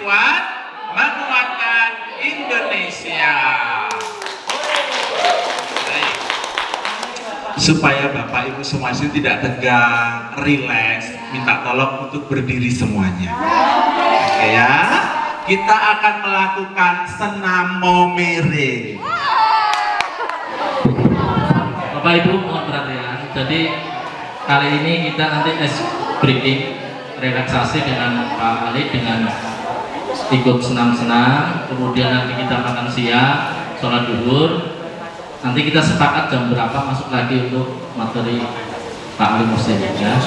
kuat menguatkan Indonesia. Baik. Supaya Bapak Ibu semua itu tidak tegang, rileks, minta tolong untuk berdiri semuanya. Oke ya, kita akan melakukan senam momere. Bapak Ibu mohon perhatian. Jadi kali ini kita nanti ice breaking, relaksasi dengan Pak Ali dengan ikut senam-senam. Kemudian nanti kita makan siang, sholat duhur. Nanti kita sepakat jam berapa masuk lagi untuk materi Pak Ali Muslim ya.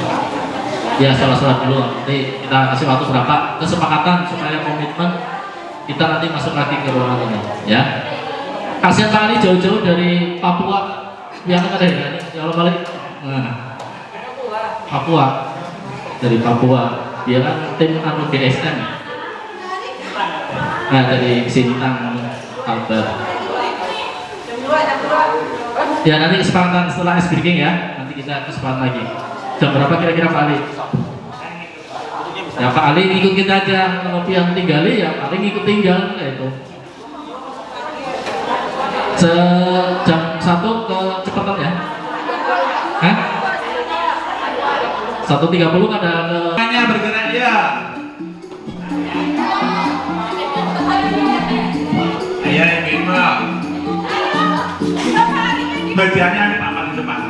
Ya sholat dulu. Nanti kita kasih waktu berapa kesepakatan supaya komitmen kita nanti masuk lagi ke ruangan ini ya. Kasihan Pak Ali jauh-jauh dari Papua. Yang ada ya, kalau balik Papua, dari Papua, dia kan tim anu BSM. Nah dari Sintang, Kalbar. Ya nanti kesempatan setelah ice breaking ya, nanti kita kesempatan lagi. Jam berapa kira-kira Pak Ali? Ya Pak Ali ikut kita aja, kalau yang tinggali ya paling ikut tinggal kayak itu. Jam 1 ke cepetan ya? Hah? 1.30 ada ke... Hanya bergerak ya. Iya ibu. Bagiannya di papan depan.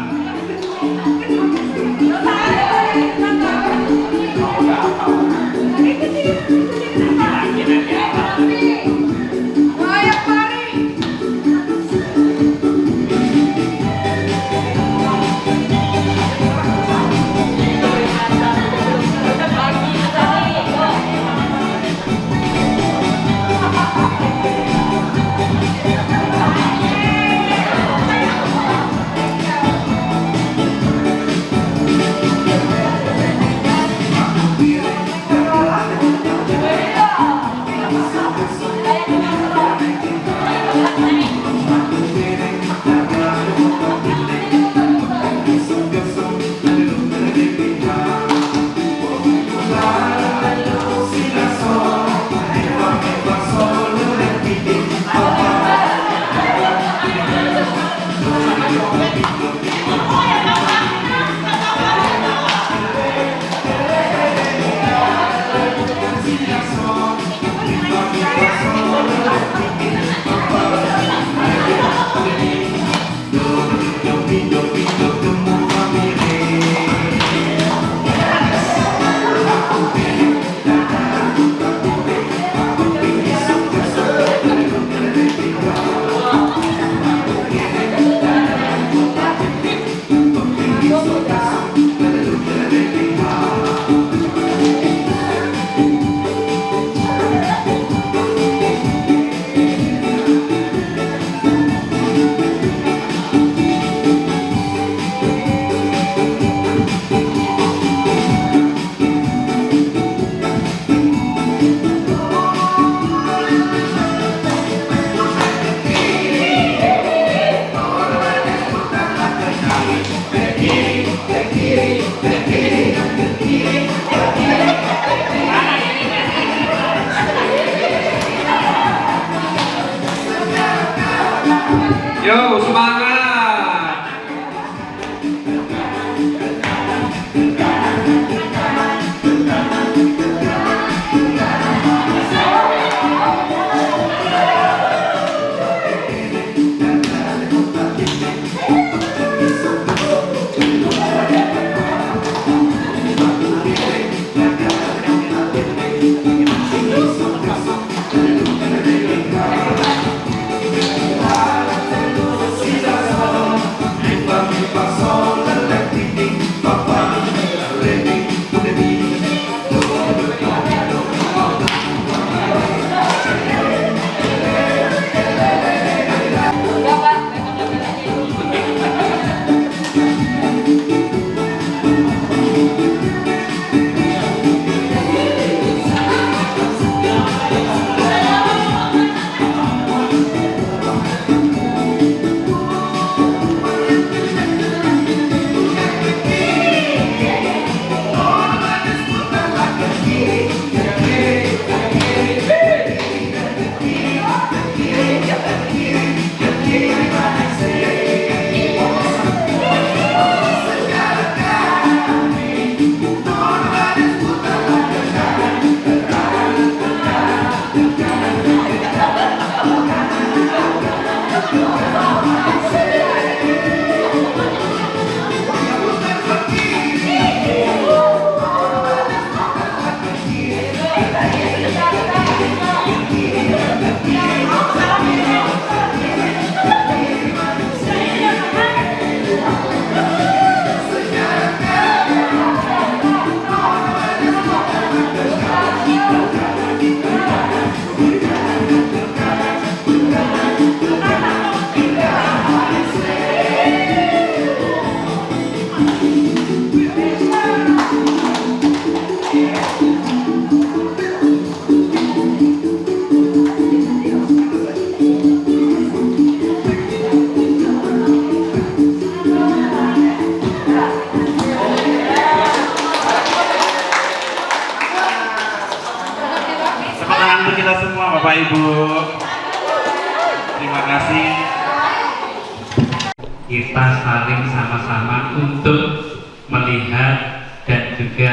kita saling sama-sama untuk melihat dan juga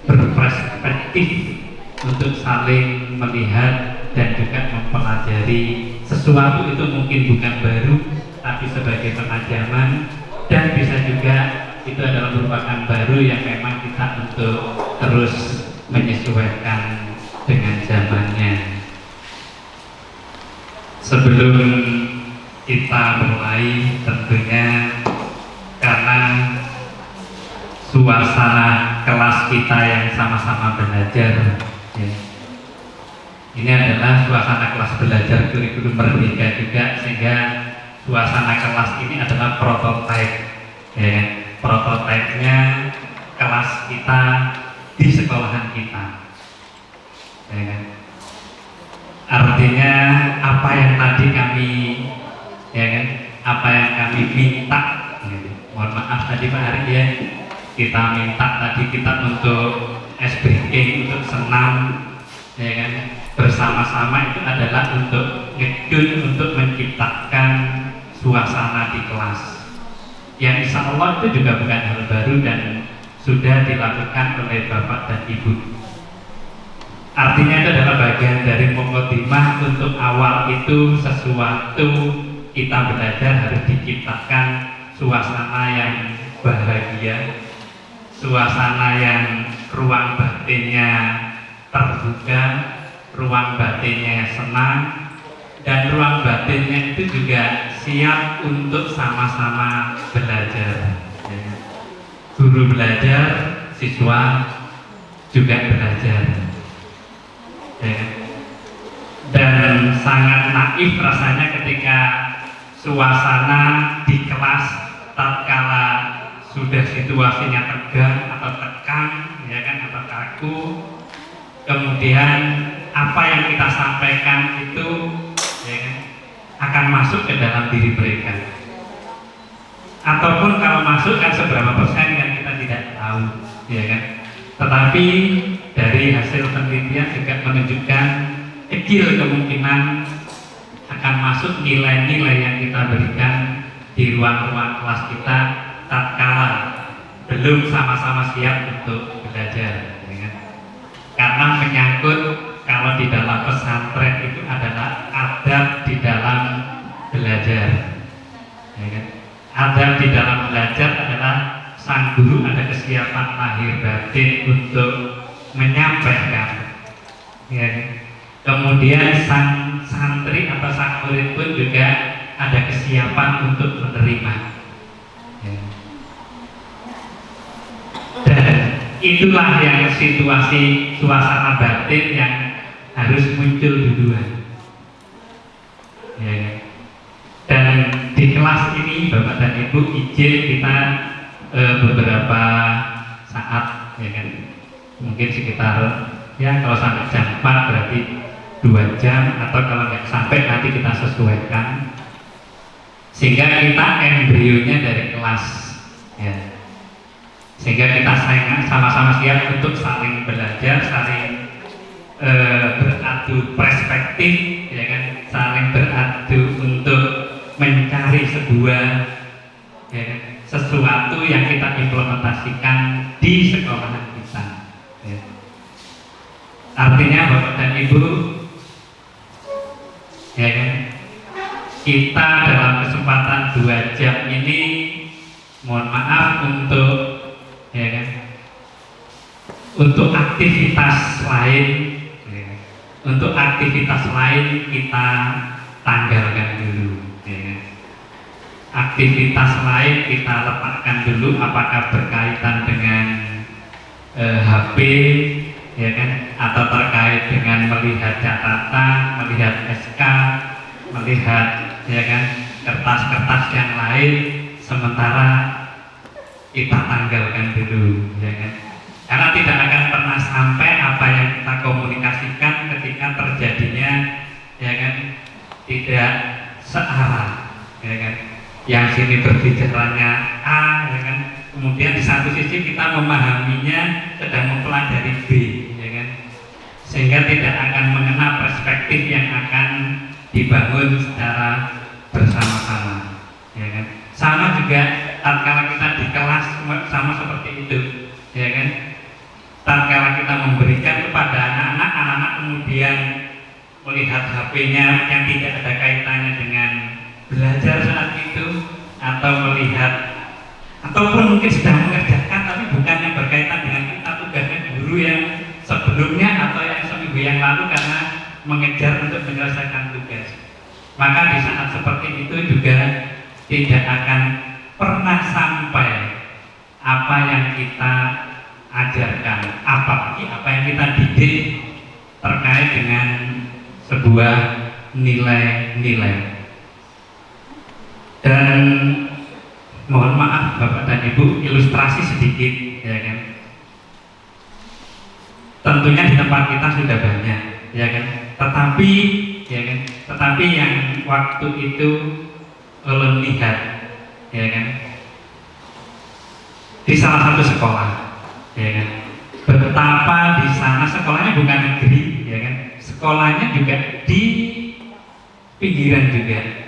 berperspektif untuk saling melihat dan juga mempelajari sesuatu itu mungkin bukan baru tapi sebagai penajaman, dan bisa juga itu adalah merupakan baru yang memang kita untuk terus menyesuaikan dengan zamannya. Sebelum kita mulai, tentunya karena suasana kelas kita yang sama-sama belajar ya. Ini adalah suasana kelas belajar kurikulum Merdeka juga, sehingga suasana kelas ini adalah prototipe ya. Prototipenya kelas kita di sekolahan kita ya. Artinya apa yang tadi kami ya kan, apa yang kami minta ya. Mohon maaf tadi Pak Ari ya, kita minta tadi kita untuk ice breaking, untuk senam ya kan, bersama-sama itu adalah untuk ngedun, untuk menciptakan suasana di kelas yang insya Allah itu juga bukan hal baru dan sudah dilakukan oleh Bapak dan Ibu. Artinya itu adalah bagian dari mukadimah untuk awal itu sesuatu kita belajar harus diciptakan suasana yang bahagia, suasana yang ruang batinnya terbuka, ruang batinnya senang, dan ruang batinnya itu juga siap untuk sama-sama belajar. Guru belajar, siswa juga belajar. Dan sangat naif rasanya ketika suasana di kelas tatkala sudah situasinya tegang atau tekan ya kan, atau kaku, kemudian apa yang kita sampaikan itu ya kan, akan masuk ke dalam diri mereka, ataupun kalau masuk kan seberapa persen kan kita tidak tahu ya kan. Tetapi dari hasil penelitian juga menunjukkan kecil kemungkinan akan masuk nilai-nilai yang kita berikan di ruang-ruang kelas kita tatkala belum sama-sama siap untuk belajar ya kan? Karena menyangkut kalau di dalam pesantren itu adalah adab di dalam belajar ya kan? Adab di dalam belajar adalah sang guru ada kesiapan lahir batin untuk menyampaikan ya. Kemudian sang santri atau sang murid pun juga ada kesiapan untuk menerima ya. Dan itulah yang situasi suasana batin yang harus muncul duluan ya. Dan di kelas ini Bapak dan Ibu izin kita beberapa saat ya kan, mungkin sekitar ya kalau sampai jam 4 berarti 2 jam, atau kalau nggak sampai nanti kita sesuaikan sehingga kita embrionya dari kelas ya, sehingga kita sama-sama siap untuk saling belajar, saling beradu perspektif ya kan, saling beradu untuk mencari sebuah ya kan, sesuatu yang kita implementasikan di sekolahan kita ya. Artinya Bapak dan Ibu ya kan, kita dalam kesempatan 2 jam ini mohon maaf untuk ya kan, untuk aktivitas lain ya, untuk aktivitas lain kita tanggalkan dulu ya kan. Aktivitas lain kita letakkan dulu, apakah berkaitan dengan HP ya kan, atau terkait dengan melihat catatan, melihat SK, melihat ya kan kertas-kertas yang lain, sementara kita tanggalkan dulu ya kan. Karena tidak akan pernah sampai apa yang kita komunikasikan ketika terjadinya ya kan tidak searah ya kan. Yang sini berbicaranya A ya kan, kemudian di satu sisi kita memahaminya sedang mempelajari B ya kan, sehingga tidak akan mengenal perspektif yang akan dibangun secara bersama-sama ya kan. Sama juga tatkala kita di kelas sama seperti itu, ya kan? Tatkala kita memberikan kepada anak-anak kemudian melihat HP-nya yang tidak ada kaitannya dengan belajar saat itu, atau melihat ataupun mungkin sedang mengerjakan tapi bukan yang berkaitan dengan kita, tugasnya guru yang sebelumnya atau yang seminggu yang lalu karena mengejar untuk menyelesaikan tugas. Maka di saat seperti itu juga tidak akan pernah sampai apa yang kita ajarkan, apalagi apa yang kita didik terkait dengan sebuah nilai-nilai. Dan mohon maaf Bapak dan Ibu, ilustrasi sedikit, ya kan? Tentunya di tempat kita sudah banyak, ya kan? Tetapi, ya kan? Tetapi yang waktu itu ulun lihat, ya kan? Di salah satu sekolah, ya kan? Betapa di sana sekolahnya bukan negeri, ya kan? Sekolahnya juga di pinggiran juga.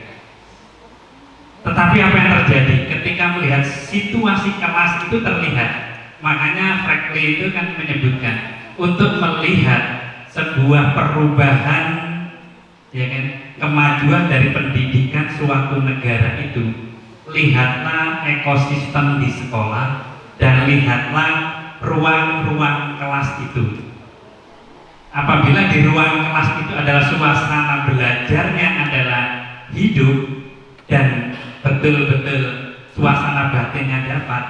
Tetapi apa yang terjadi ketika melihat situasi kelas itu terlihat, makanya Franklin itu kan menyebutkan untuk melihat sebuah perubahan, ya kan, kemajuan dari pendidikan suatu negara itu, lihatlah ekosistem di sekolah dan lihatlah ruang-ruang kelas itu. Apabila di ruang kelas itu adalah suasana belajarnya adalah hidup dan betul-betul suasana batinnya dapat,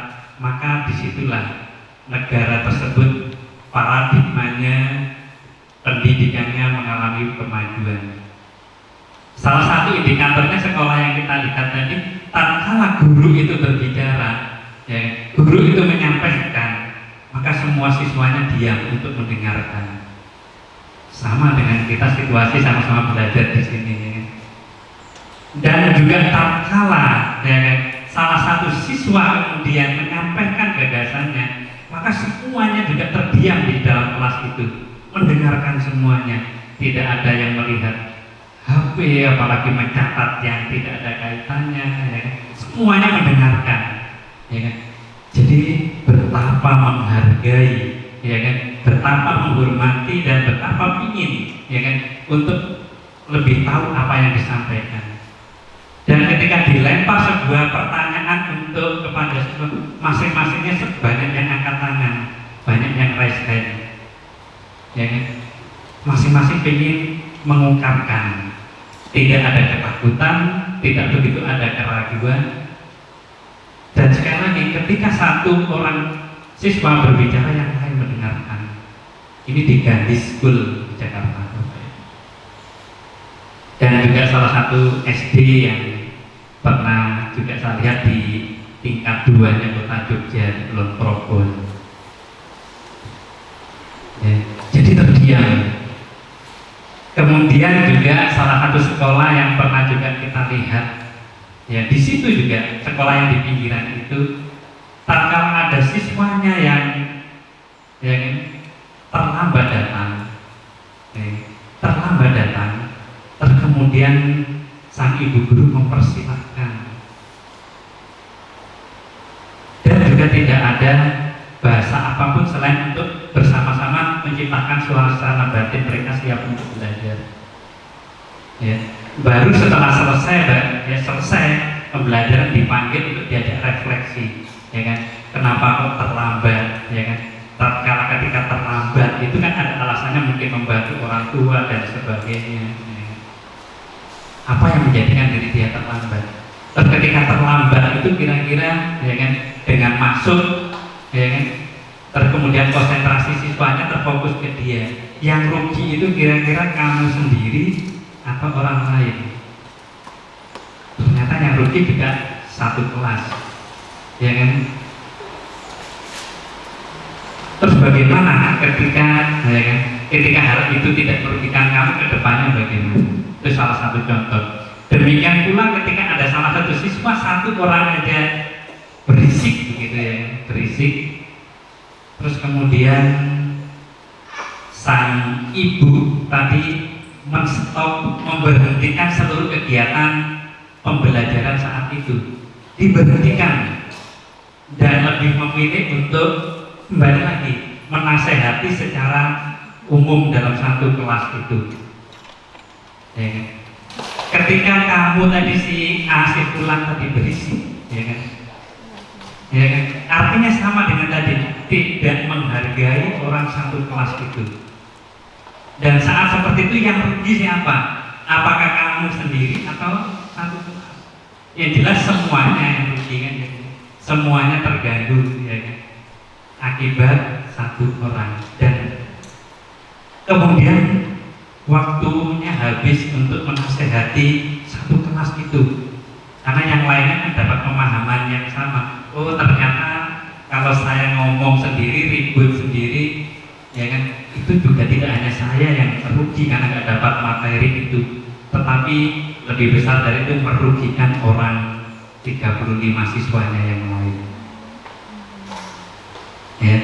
maka disitulah negara tersebut paradigmanya, pendidikannya mengalami kemajuan. Salah satu indikatornya sekolah yang kita lihat tadi, tatkala guru itu berbicara, ya, guru itu menyampaikan, maka semua siswanya diam untuk mendengarkan. Sama dengan kita situasi sama-sama belajar di sini. Dan juga tatkala, ya, salah satu siswa kemudian menyampaikan gagasannya, maka semuanya juga terdiam di dalam kelas itu, mendengarkan semuanya. Tidak ada yang melihat HP, apalagi mencatat yang tidak ada kaitannya, ya. Semuanya mendengarkan, ya. Jadi betapa menghargai, ya kan, betapa menghormati dan betapa ingin, ya kan, untuk lebih tahu apa yang disampaikan. Dan ketika dilempar sebuah pertanyaan untuk kepada masing-masingnya, sebanyak yang angkat tangan, banyak yang raise hand, ya kan? Masing-masing ingin mengungkapkan, tidak ada ketakutan, tidak begitu ada keraguan. Dan sekali lagi, ketika satu orang siswa berbicara, yang lain mendengarkan. Ini di Gandhi School di Jakarta. Dan juga salah satu SD yang pernah juga saya lihat di tingkat 2-nya Kota Jogja, Kulon Progo. Ya, jadi terdiam. Kemudian juga salah satu sekolah yang pernah juga kita lihat, ya di situ juga sekolah yang di pinggiran itu, tatkala ada siswanya yang terlambat datang, terus kemudian sang ibu guru mempersilahkan, dan juga tidak ada bahasa apapun selain untuk bersama-sama menciptakan suasana batin mereka siap untuk belajar. Ya, baru setelah selesai pembelajaran dipanggil untuk diajak refleksi, ya kan? Kenapa kok terlambat, ya kan? Tatkala ketika terlambat itu kan ada alasannya, mungkin membantu orang tua dan sebagainya. Ya. Apa yang menjadikan diri dia terlambat? Dan ketika terlambat itu kira-kira, ya kan, dengan masuk, ya kan, kemudian konsentrasi siswanya terfokus ke dia. Yang rugi itu kira-kira kamu sendiri atau orang lain? Ternyata yang rugi juga satu kelas, ya kan? Terus bagaimana ketika, ya kan, ketika hal itu tidak merugikan kamu, ke depannya bagaimana? Itu salah satu contoh. Demikian pula ketika ada salah satu siswa, satu orang aja berisik begitu, ya, berisik. Terus kemudian sang ibu tadi menstop, memberhentikan seluruh kegiatan pembelajaran saat itu. diberhentikan dan lebih memilih untuk kembali lagi menasehati secara umum dalam satu kelas itu. Ya kan? Ketika kamu tadi si A si Fulan tadi berisi, ya kan? Ya kan? Artinya sama dengan tadi, tidak menghargai orang satu kelas itu. Dan saat seperti itu yang rugi siapa? Apakah kamu sendiri atau satu kelas? Yang jelas semuanya yang rugi kan? Ya. Semuanya terganggu, ya kan? Akibat satu orang. Dan kemudian waktunya habis untuk menasehati satu kelas itu, karena yang lainnya kan dapat pemahaman yang sama. Oh ternyata kalau saya ngomong sendiri, ribut sendiri, ya kan, itu juga tidak hanya saya yang rugi karena nggak dapat materi itu, tetapi lebih besar dari itu merugikan orang 35 siswanya yang lain. Ya.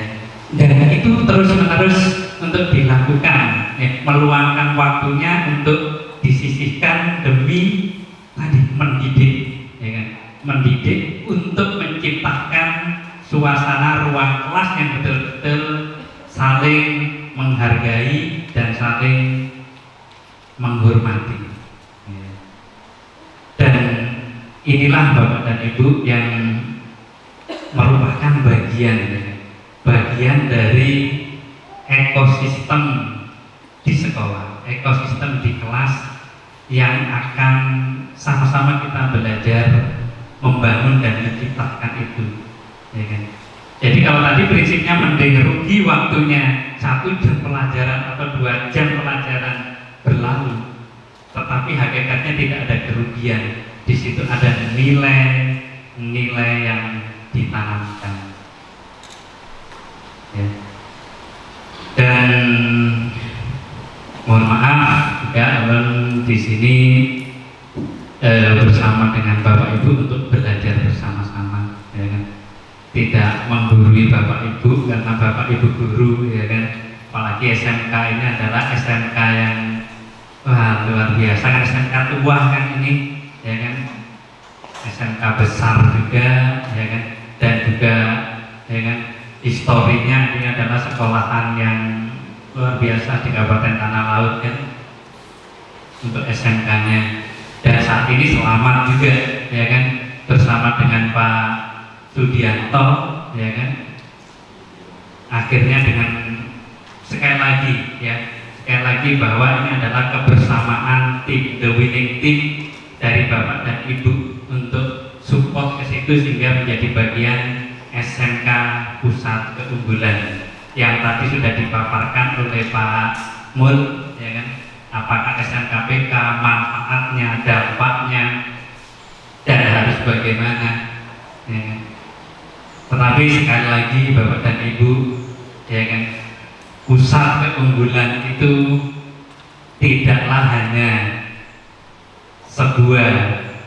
Dan itu terus menerus untuk dilakukan, ya, meluangkan waktunya untuk disisihkan demi tadi mendidik, ya kan? Mendidik untuk menciptakan suasana ruang kelas yang betul-betul saling menghargai dan saling menghormati. Ya. Dan inilah Bapak dan Ibu yang merupakan bagian, ya, bagian dari ekosistem di sekolah, ekosistem di kelas yang akan sama-sama kita belajar membangun dan menciptakan itu, ya kan? Jadi kalau tadi prinsipnya mending rugi waktunya 1 jam pelajaran atau 2 jam pelajaran berlalu, tetapi hakikatnya tidak ada kerugian. Di situ ada nilai yang ditanamkan. Ya. Dan mohon maaf juga di sini bersama dengan Bapak Ibu untuk belajar bersama-sama, ya kan? Tidak menggurui Bapak Ibu karena Bapak Ibu guru, ya kan? Apalagi SMK ini adalah SMK yang luar biasa, kan SMK tua kan ini, ya kan? SMK besar juga, ya kan? Dan juga, ya kan, historinya ini adalah sekolahan yang luar biasa di Kabupaten Tanah Laut kan, untuk SMK-nya. Dan saat ini selamat juga, ya kan, bersama dengan Pak Sudianto, ya kan, akhirnya dengan sekali lagi bahwa ini adalah kebersamaan tim, the winning team dari Bapak dan Ibu untuk support ke situ sehingga menjadi bagian SMK Pusat Keunggulan yang tadi sudah dipaparkan oleh Pak Mul, ya kan, apakah SMKPK, manfaatnya, dampaknya, dan harus bagaimana, ya kan. Tetapi sekali lagi Bapak dan Ibu, ya kan, Pusat Keunggulan itu tidaklah hanya sebuah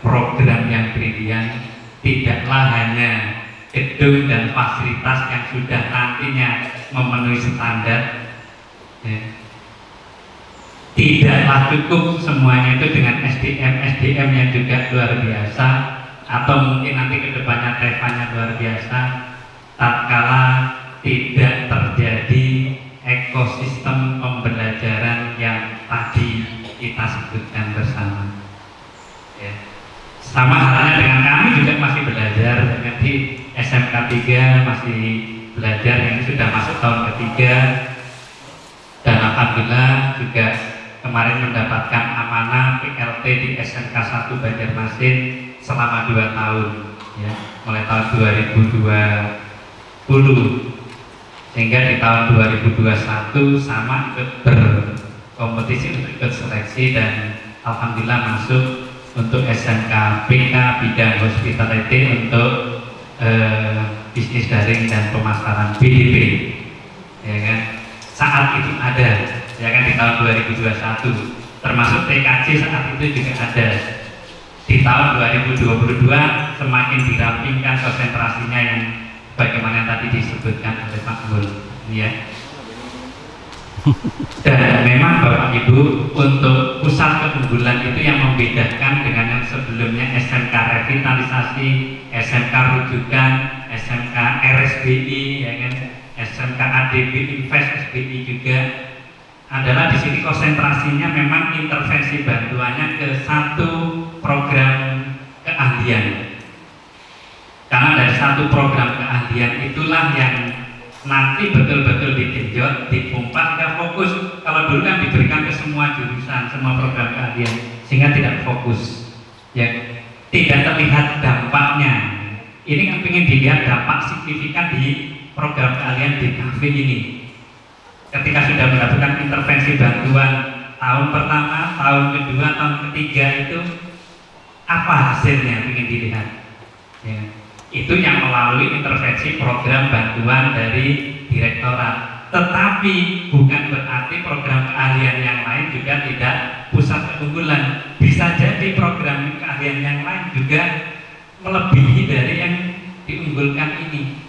program yang brilian, tidaklah hanya gedung dan fasilitas yang sudah nantinya memenuhi standar, ya. Tidaklah cukup semuanya itu dengan SDM yang juga luar biasa, atau mungkin nanti kedepannya TEFA-nya luar biasa, tatkala tidak terjadi ekosistem pembelajaran yang tadi kita sebutkan bersama, ya. Sama halnya dengan kami juga masih belajar, di SMK 3 masih belajar, yang sudah masuk tahun ketiga, dan alhamdulillah juga kemarin mendapatkan amanah PLT di SMK 1 Banjarmasin selama 2 tahun, ya, mulai tahun 2020, sehingga di tahun 2021 sama ikut berkompetisi untuk ikut seleksi dan alhamdulillah masuk untuk SMK PK bidang hospitality untuk bisnis daring dan pemasaran BDP, ya kan. Saat itu ada, ya kan, di tahun 2021, termasuk TKJ saat itu juga ada. Di tahun 2022 semakin dirampingkan konsentrasinya yang bagaimana tadi disebutkan oleh Pak Mul, ya. Dan memang Bapak Ibu, untuk pusat keunggulan itu yang membedakan dengan yang sebelumnya SMK revitalisasi, SMK rujukan, SMK RSBI, ya kan, SMK ADB Invest SBI juga adalah di sini konsentrasinya memang intervensi bantuannya ke satu program keahlian. Karena dari satu program keahlian itulah yang nanti betul-betul digenjot, dipompa sehingga fokus. Kalau dulu kan diberikan ke semua jurusan, semua program keahlian, sehingga tidak fokus, ya, tidak terlihat dampaknya. Ini kan ingin dilihat dampak signifikan di program keahlian di kafe ini. Ketika sudah mendapatkan intervensi bantuan tahun pertama, tahun kedua, tahun ketiga itu apa hasilnya ingin dilihat, ya. Itu yang melalui intervensi program bantuan dari direktorat. Tetapi bukan berarti program keahlian yang lain juga tidak pusat keunggulan. Bisa jadi program keahlian yang lain juga melebihi dari yang diunggulkan ini.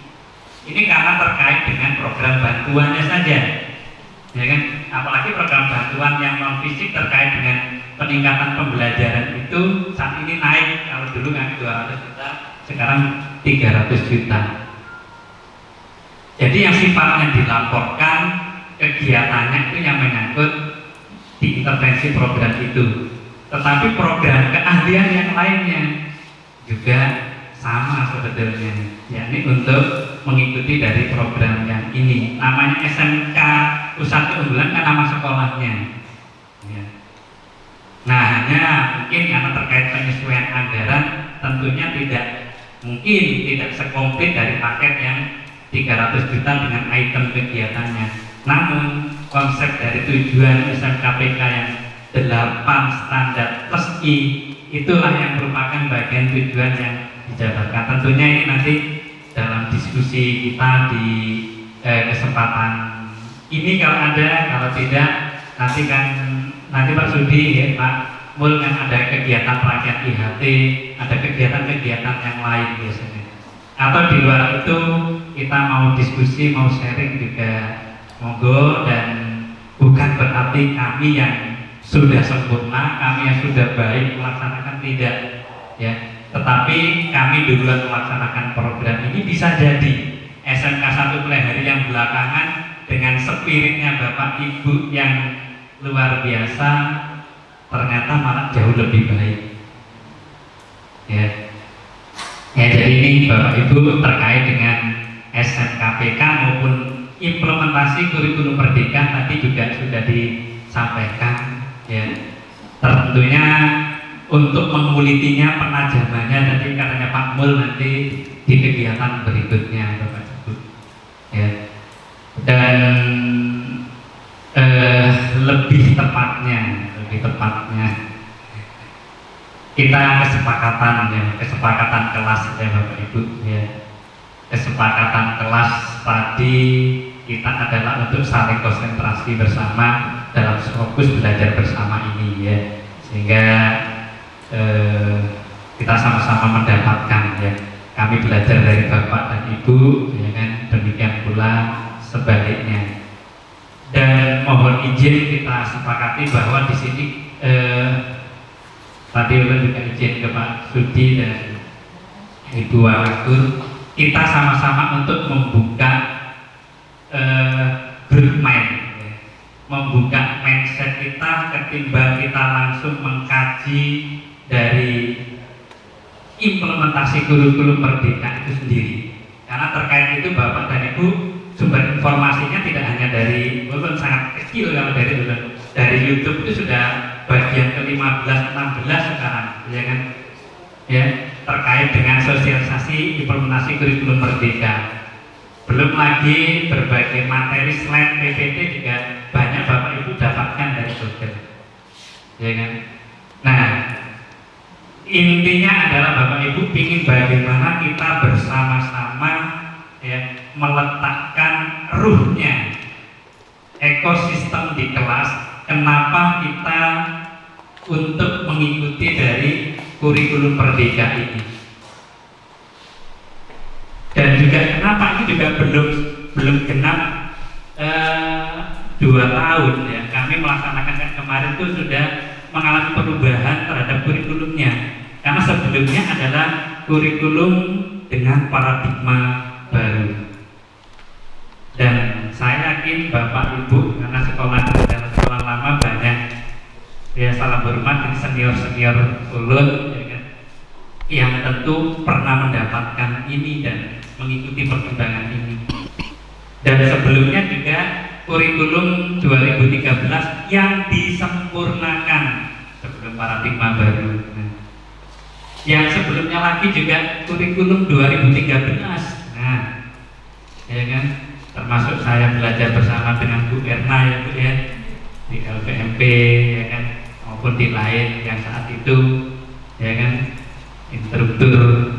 Ini karena terkait dengan program bantuannya saja, ya kan? Apalagi program bantuan yang non fisik terkait dengan peningkatan pembelajaran itu saat ini naik. Kalau dulu kan 200 juta, sekarang 300 juta. Jadi yang sifatnya dilaporkan kegiatannya itu yang menyangkut di intervensi program itu. Tetapi program keahlian yang lainnya juga sama sebetulnya, yakni untuk mengikuti dari program yang ini. Namanya SMK Pusat Keunggulan kan nama sekolahnya, ya. Nah, hanya mungkin karena terkait penyesuaian anggaran tentunya tidak sekomplit dari paket yang 300 juta dengan item kegiatannya. Namun konsep dari tujuan SMKPK yang 8 standar plus I itulah yang merupakan bagian tujuan yang dijabarkan. Tentunya ini nanti dalam diskusi kita di kesempatan ini kalau ada, kalau tidak nanti Pak Sudi, ya, Pak Mul, kan ada kegiatan pelatihan IHT, ada kegiatan-kegiatan yang lain biasanya. Atau di luar itu kita mau diskusi, mau sharing juga monggo, dan bukan berarti kami yang sudah sempurna, kami yang sudah baik melaksanakan, tidak, ya. Tetapi kami duluan melaksanakan program ini. Bisa jadi SMK 1 Klehari yang belakangan dengan spiritnya Bapak Ibu yang luar biasa ternyata malah jauh lebih baik, ya. Jadi ini Bapak Ibu terkait dengan SMKPK maupun implementasi kurikulum Merdeka tadi juga sudah disampaikan, ya. Tentunya untuk mengulitinya, penajamannya nanti katanya Pak Mul nanti di kegiatan berikutnya, Bapak Ibu, ya. Dan lebih tepatnya kita kesepakatan kelas, ya Bapak Ibu, ya. Kesepakatan kelas tadi kita adalah untuk saling konsentrasi bersama dalam fokus belajar bersama ini, ya, sehingga kita sama-sama mendapatkan, ya. Kami belajar dari Bapak dan Ibu, ya kan, demikian pula sebaliknya. Dan mohon izin kita sepakati bahwa di sini tadi juga izin ke Pak Sudi dan Ibu Warakur, kita sama-sama untuk membuka grup mind, ya. Membuka mindset kita ketimbang kita langsung mengkaji dari implementasi kurikulum Merdeka itu sendiri. Karena terkait itu Bapak dan Ibu sumber informasinya tidak hanya dari, walaupun sangat kecil kalau dari YouTube itu sudah bagian ke-15, 16 sekarang, ya kan, ya, terkait dengan sosialisasi implementasi kurikulum Merdeka. Belum lagi berbagai materi slide PPT juga banyak Bapak Ibu dapatkan dari Google, ya kan. Nah, intinya adalah Bapak Ibu ingin bagaimana kita bersama-sama, ya, meletakkan ruhnya ekosistem di kelas. Kenapa kita untuk mengikuti dari kurikulum Merdeka ini, dan juga kenapa ini juga belum genap 2 tahun ya kami melaksanakan kayak kemarin itu sudah mengalami perubahan terhadap kurikulumnya, karena sebelumnya adalah kurikulum dengan paradigma baru. Dan saya yakin Bapak Ibu karena sekolah adalah sekolah lama banyak ya, salam hormat ini senior-senior ulun ya kan, yang tentu pernah mendapatkan ini dan mengikuti perkembangan ini. Dan sebelumnya juga kurikulum 2013 yang disempurnakan sebelum paradigma baru. Nah, yang sebelumnya lagi juga kurikulum 2013. Nah, ya kan, termasuk saya belajar bersama dengan Bu Erna ya Bu ya, di LPMP ya kan, maupun di lain yang saat itu ya kan, instruktur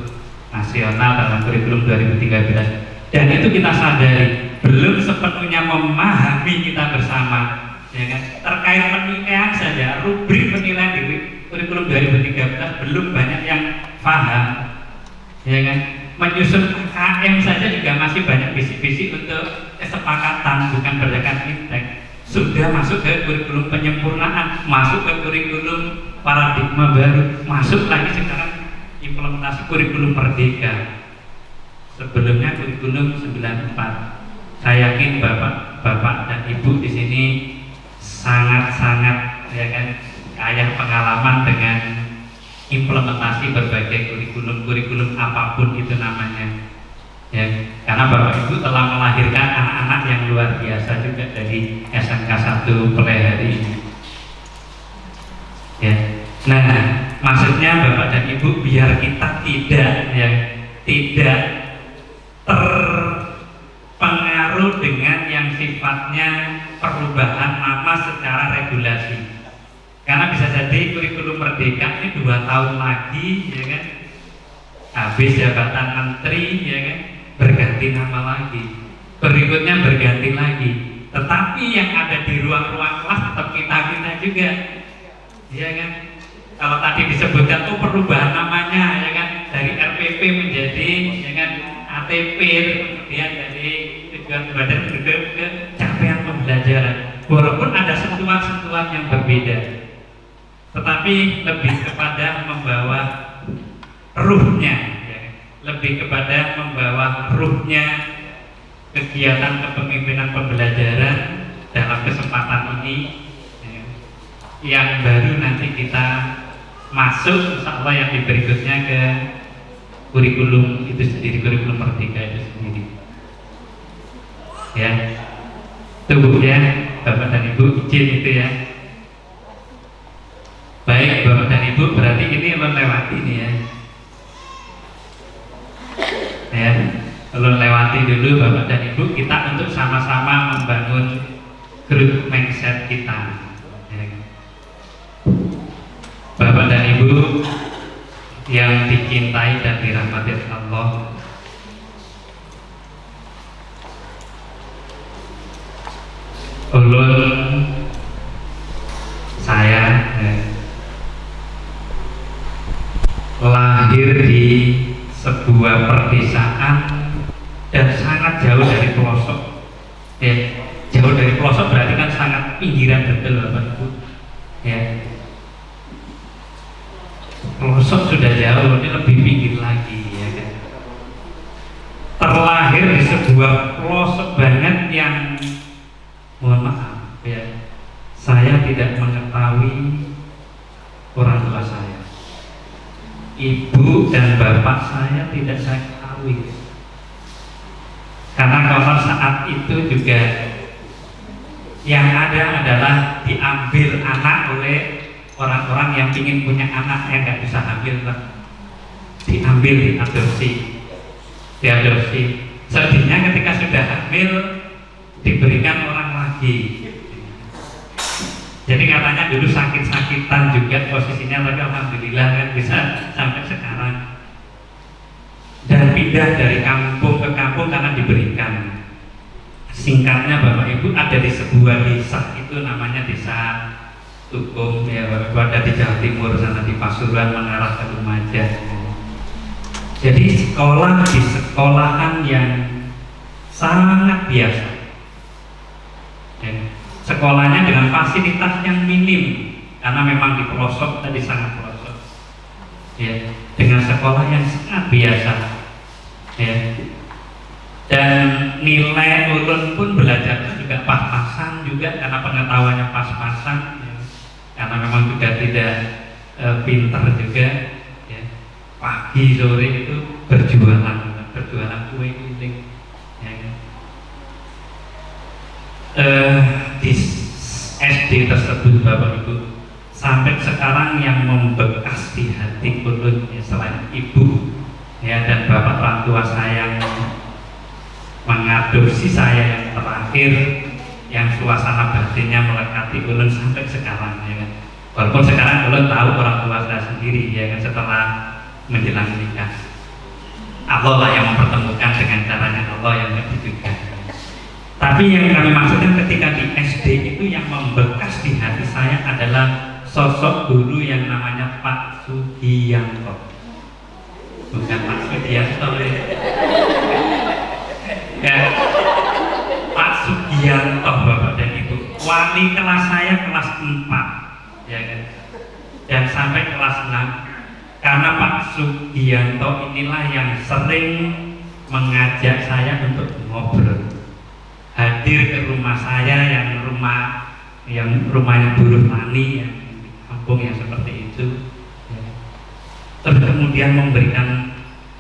nasional dalam kurikulum 2013. Dan itu kita sadari belum sepenuhnya memahami kita bersama ya kan, terkait penilaian saja, rubrik penilaian di kurikulum 2013 belum banyak yang paham ya kan. Menyusun KM saja juga masih banyak bisik-bisik untuk kesepakatan, bukan berdasarkan intek. Sudah masuk ke kurikulum penyempurnaan, masuk ke kurikulum paradigma baru, masuk lagi sekarang implementasi kurikulum merdeka. Sebelumnya kurikulum 94. Saya yakin Bapak dan Ibu di sini sangat-sangat ya kan kaya pengalaman dengan implementasi berbagai kurikulum apapun itu namanya ya, karena Bapak Ibu telah melahirkan anak-anak yang luar biasa juga dari SMK 1 Pelehari ini ya. Nah, maksudnya Bapak dan Ibu biar kita tidak terpengaruh dengan yang sifatnya perubahan nama secara regulasi. Karena bisa jadi kurikulum merdeka ini 2 tahun lagi ya kan, habis jabatan menteri ya kan, berganti nama lagi, berikutnya berganti lagi, tetapi yang ada di ruang-ruang kelas tetap kita juga ya kan. Kalau tadi disebutkan perubahan namanya ya kan, dari RPP menjadi ya kan ATP, kemudian dari tujuan badan ke capaian pembelajaran, walaupun ada sentuhan-sentuhan yang berbeda, tetapi lebih kepada membawa ruhnya ya. Lebih kepada membawa ruhnya kegiatan kepemimpinan pembelajaran dalam kesempatan ini ya, yang baru nanti kita masuk insya Allah yang di berikutnya ke kurikulum itu sendiri, kurikulum merdeka itu sendiri ya. Tunggu ya Bapak dan Ibu, izin itu ya. Baik Bapak dan Ibu, berarti ini lewati ini ya. Ya, lewati dulu Bapak dan Ibu, kita untuk sama-sama membangun growth mindset kita. Ya. Bapak dan Ibu yang dicintai dan dirahmati Allah, ulun saya ya, lahir di sebuah perdesaan dan sangat jauh dari pelosok ya. Jauh dari pelosok berarti kan sangat pinggiran betul Bapak Ibu ya. Pelosok sudah jauh, ini lebih pinggir lagi ya kan. Terlahir di sebuah pelosok banget yang mohon maaf ya, saya tidak mengetahui orang tua saya, ibu dan bapak saya tidak saya ketahui, karena kalau saat itu juga yang ada adalah diambil anak oleh orang-orang yang ingin punya anak yang nggak bisa hamil, diambil, diadopsi. Sedihnya ketika sudah hamil diberikan orang lagi. Jadi katanya dulu sakit-sakitan juga posisinya, tapi alhamdulillah kan bisa sampai sekarang. Dan pindah dari kampung ke kampung karena diberikan. Singkatnya Bapak Ibu, ada di sebuah desa itu namanya Desa Tukum ya, ada di Jawa Timur sana, di Pasuruan mengarah ke Lumajang. Jadi sekolah di sekolahan yang sangat biasa. sekolahnya dengan fasilitas yang minim karena memang di pelosok, tadi sangat pelosok ya, dengan sekolah yang sangat biasa ya, dan nilai ulun pun belajar juga pas-pasan juga karena pengetahuannya pas-pasan ya. Karena memang juga tidak pintar juga ya. Pagi sore itu berjualan kue keliling ya. Di SD tersebut Bapak Ibu, sampai sekarang yang membekas di hati ulun ya, selain ibu ya dan bapak orang tua saya yang mengadopsi saya yang terakhir, yang suasana batinnya melekati ulun sampai sekarang ya kan. Walaupun sekarang ulun tahu orang tua saya sendiri ya kan, setelah menjelang nikah Allah lah yang mempertemukan dengan caranya Allah yang mendidik. Tapi yang kami maksudkan ketika di SD itu yang membekas di hati saya adalah sosok guru yang namanya Pak Sugiyanto. Bukan Pak Sugiyanto ya, Pak Sugiyanto Bapak dan Ibu. Wali kelas saya kelas 4 ya kan, dan sampai kelas 6 karena Pak Sugiyanto inilah yang sering mengajak saya untuk ngobrol, hadir ke rumah saya yang rumahnya buruh tani yang di kampung yang seperti itu ya. Terus kemudian memberikan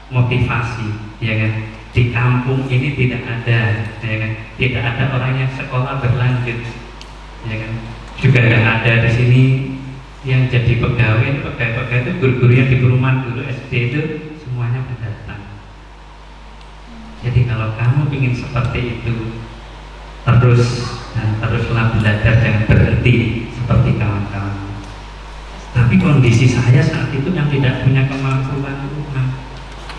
motivasi ya kan, di kampung ini tidak ada ya kan, tidak ada orang yang sekolah berlanjut ya kan, juga tidak ada di sini yang jadi pegawai itu guru-guru yang di perumahan guru SD itu semuanya pendatang. Jadi kalau kamu ingin seperti itu teruslah belajar, jangan berhenti seperti kawan-kawan. Tapi kondisi saya saat itu yang tidak punya kemampuan,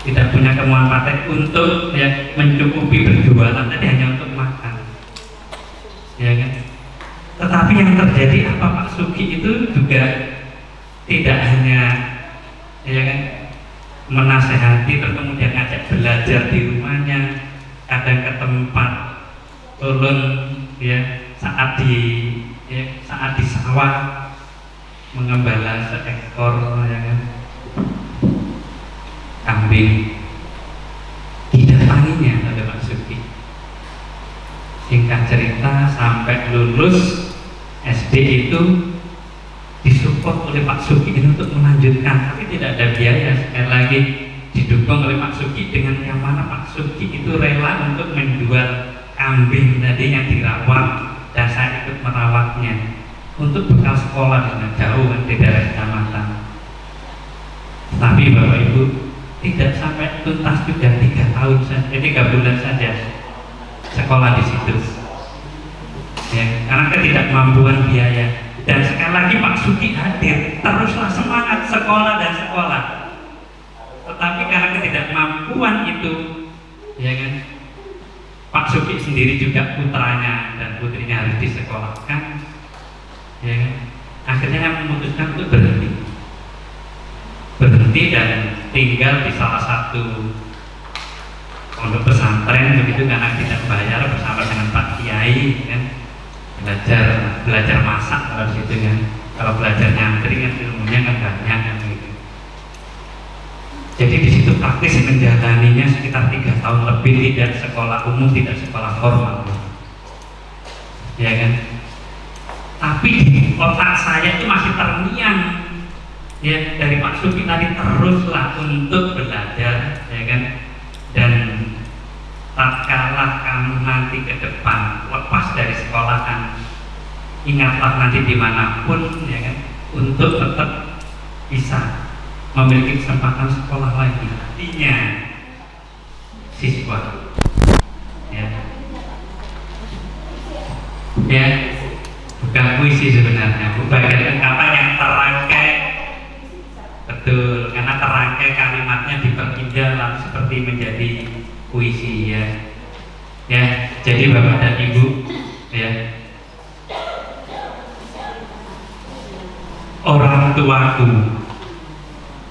tidak punya kemampuan untuk ya, mencukupi berjualan tadi hanya untuk makan ya kan. Tetapi yang terjadi apa, Pak Sugi itu juga tidak hanya ya kan, menasehati terus kemudian ngajak belajar di rumahnya, kadang ke tempat ulun ya saat di sawah mengembala seekor ya kan, kambing, didatanginya oleh Pak Sugi. Singkat cerita sampai lulus SD itu disupport oleh Pak Sugi ini untuk melanjutkan, tapi tidak ada biaya. Sekali lagi didukung oleh Pak Sugi dengan yang mana Pak Sugi itu rela untuk menjual kambing tadi yang dirawat dan saya ikut merawatnya untuk bekal sekolah dengan jauh di daerah kecamatan. Tapi Bapak Ibu tidak sampai tuntas, sudah 3 tahun saja, 3 bulan saja sekolah di situ ya, karena ketidakmampuan biaya. Dan sekali lagi Pak Sugi hadir, teruslah semangat sekolah dan sekolah. Tetapi karena ketidakmampuan itu ya kan, Pak Sugi sendiri juga putranya dan putrinya harus disekolahkan ya kan? Akhirnya memutuskan untuk berhenti dan tinggal di salah satu pondok pesantren begitu, karena tidak bayar, bersama dengan Pak Kiai kan, belajar masak kalau situ kan. Kalau belajar nyantri kan ilmunya kan banyak kan gitu. Jadi di situ praktis menjalaninya sekitar 3 tahun lebih, tidak sekolah umum, tidak sekolah formal ya kan. Tapi di otak saya itu masih terngiang ya dari Pak Sugi tadi, teruslah untuk belajar ya kan. Dan tatkala kamu nanti ke depan lepas dari sekolahan, ingatlah nanti dimanapun ya kan, untuk tetap bisa memiliki kesempatan sekolah lagi, artinya siswa ya bukan puisi sebenarnya, bagian ungkapan yang terangkai betul, karena terangkai kalimatnya diperindah lalu seperti menjadi puisi ya. Jadi Bapak dan Ibu ya, orang tuaku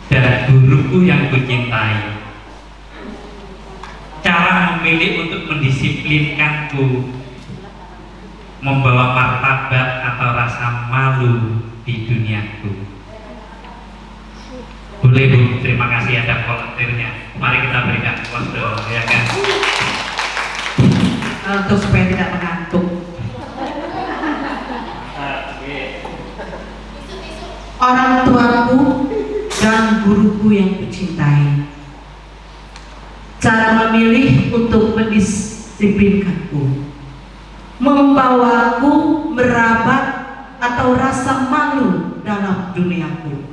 dan guruku yang kucintai, cara memilih untuk mendisiplinkanku membawa martabat atau rasa malu di duniaku. Boleh Bu, terima kasih ada volunteernya. Mari kita berikan applause dulu, ya kan? Untuk supaya tidak mengantuk. Orang tuaku dan guruku yang kucintai, cara memilih untuk mendisiplinkanku, membawaku merabat atau rasa malu dalam duniaku.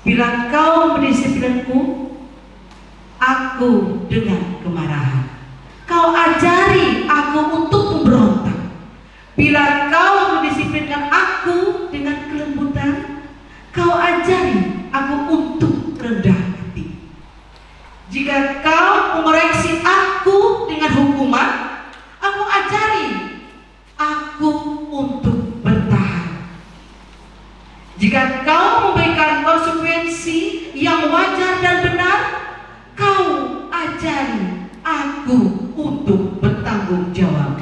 Bila kau mendisiplinkanku, aku dengan kemarahan. Kau ajari aku untuk memberontak. Bila kau mendisiplinkan aku dengan kelembutan, kau ajari aku untuk rendah hati. Jika kau mengoreksi aku dengan hukuman, aku ajari aku untuk bertahan. Jika kau memberikan konsekuensi yang wajar dan benar, kau ajari aku untuk bertanggung jawab.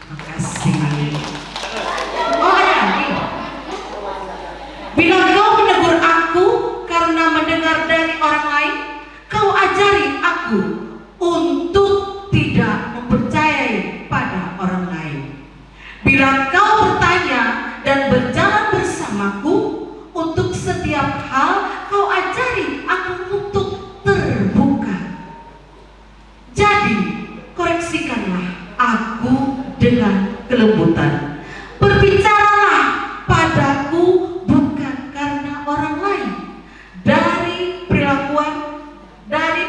Makasih. Oh, ada lagi. Bila kau menegur aku karena mendengar dari orang lain, kau ajari aku untuk tidak mempercayai pada orang lain. Bila kau bertanya dan berjalan bersamaku untuk setiap hal, kau ajari aku untuk terbuka. Jadi, koreksikanlah aku dengan kelembutan. Berbicaralah padaku bukan karena orang lain. Dari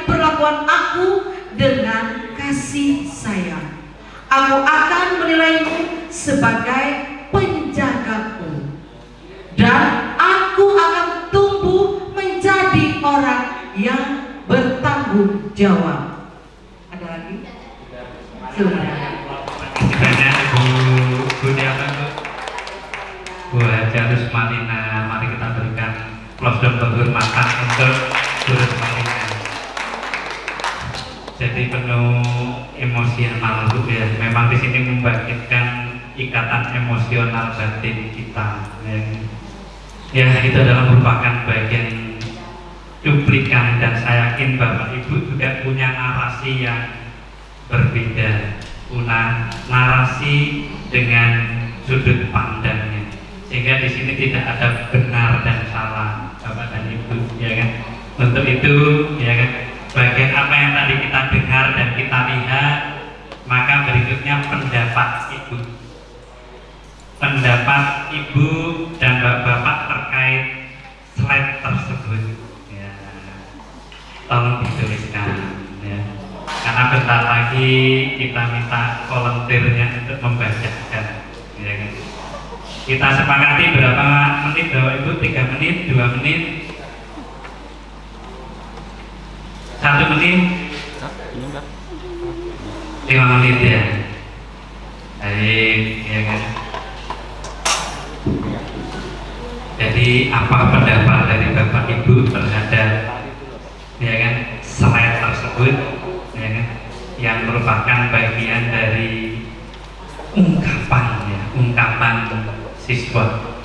perlakuan aku dengan kasih sayang, aku akan menilaimu sebagai penjagaku, dan aku akan tumbuh menjadi orang yang bertanggung jawab. Ada lagi? Sudah. Terima kasih banyak Bu Diapa, Bu Haja Rusmalina. Mari kita berikan applause dan penghormatan untuk Bu Rusmalina. Jadi penuh emosional Bu ya. Memang di sini membangkitkan ikatan emosional batin kita. Ya, itu adalah merupakan bagian cuplikan, dan saya yakin Bapak Ibu juga punya narasi yang berbeda, punya narasi dengan sudut pandangnya, sehingga di sini tidak ada benar dan salah Bapak dan Ibu, ya kan? Untuk itu, ya kan, bagian apa yang tadi kita dengar dan kita lihat, maka berikutnya pendapat Ibu dan Bapak terkait slide tersebut, ya. Tolong dituliskan, ya. Karena bentar lagi kita minta volunteernya untuk membacakan, ya kan? Kita sepakati berapa menit Bapak Ibu? 3 menit, 2 menit, 1 menit, 5 menit ya. Baik, ya kan? Jadi apa pendapat dari Bapak Ibu terhadap, ya kan, slide tersebut, ya kan, yang merupakan bagian dari ungkapan siswa.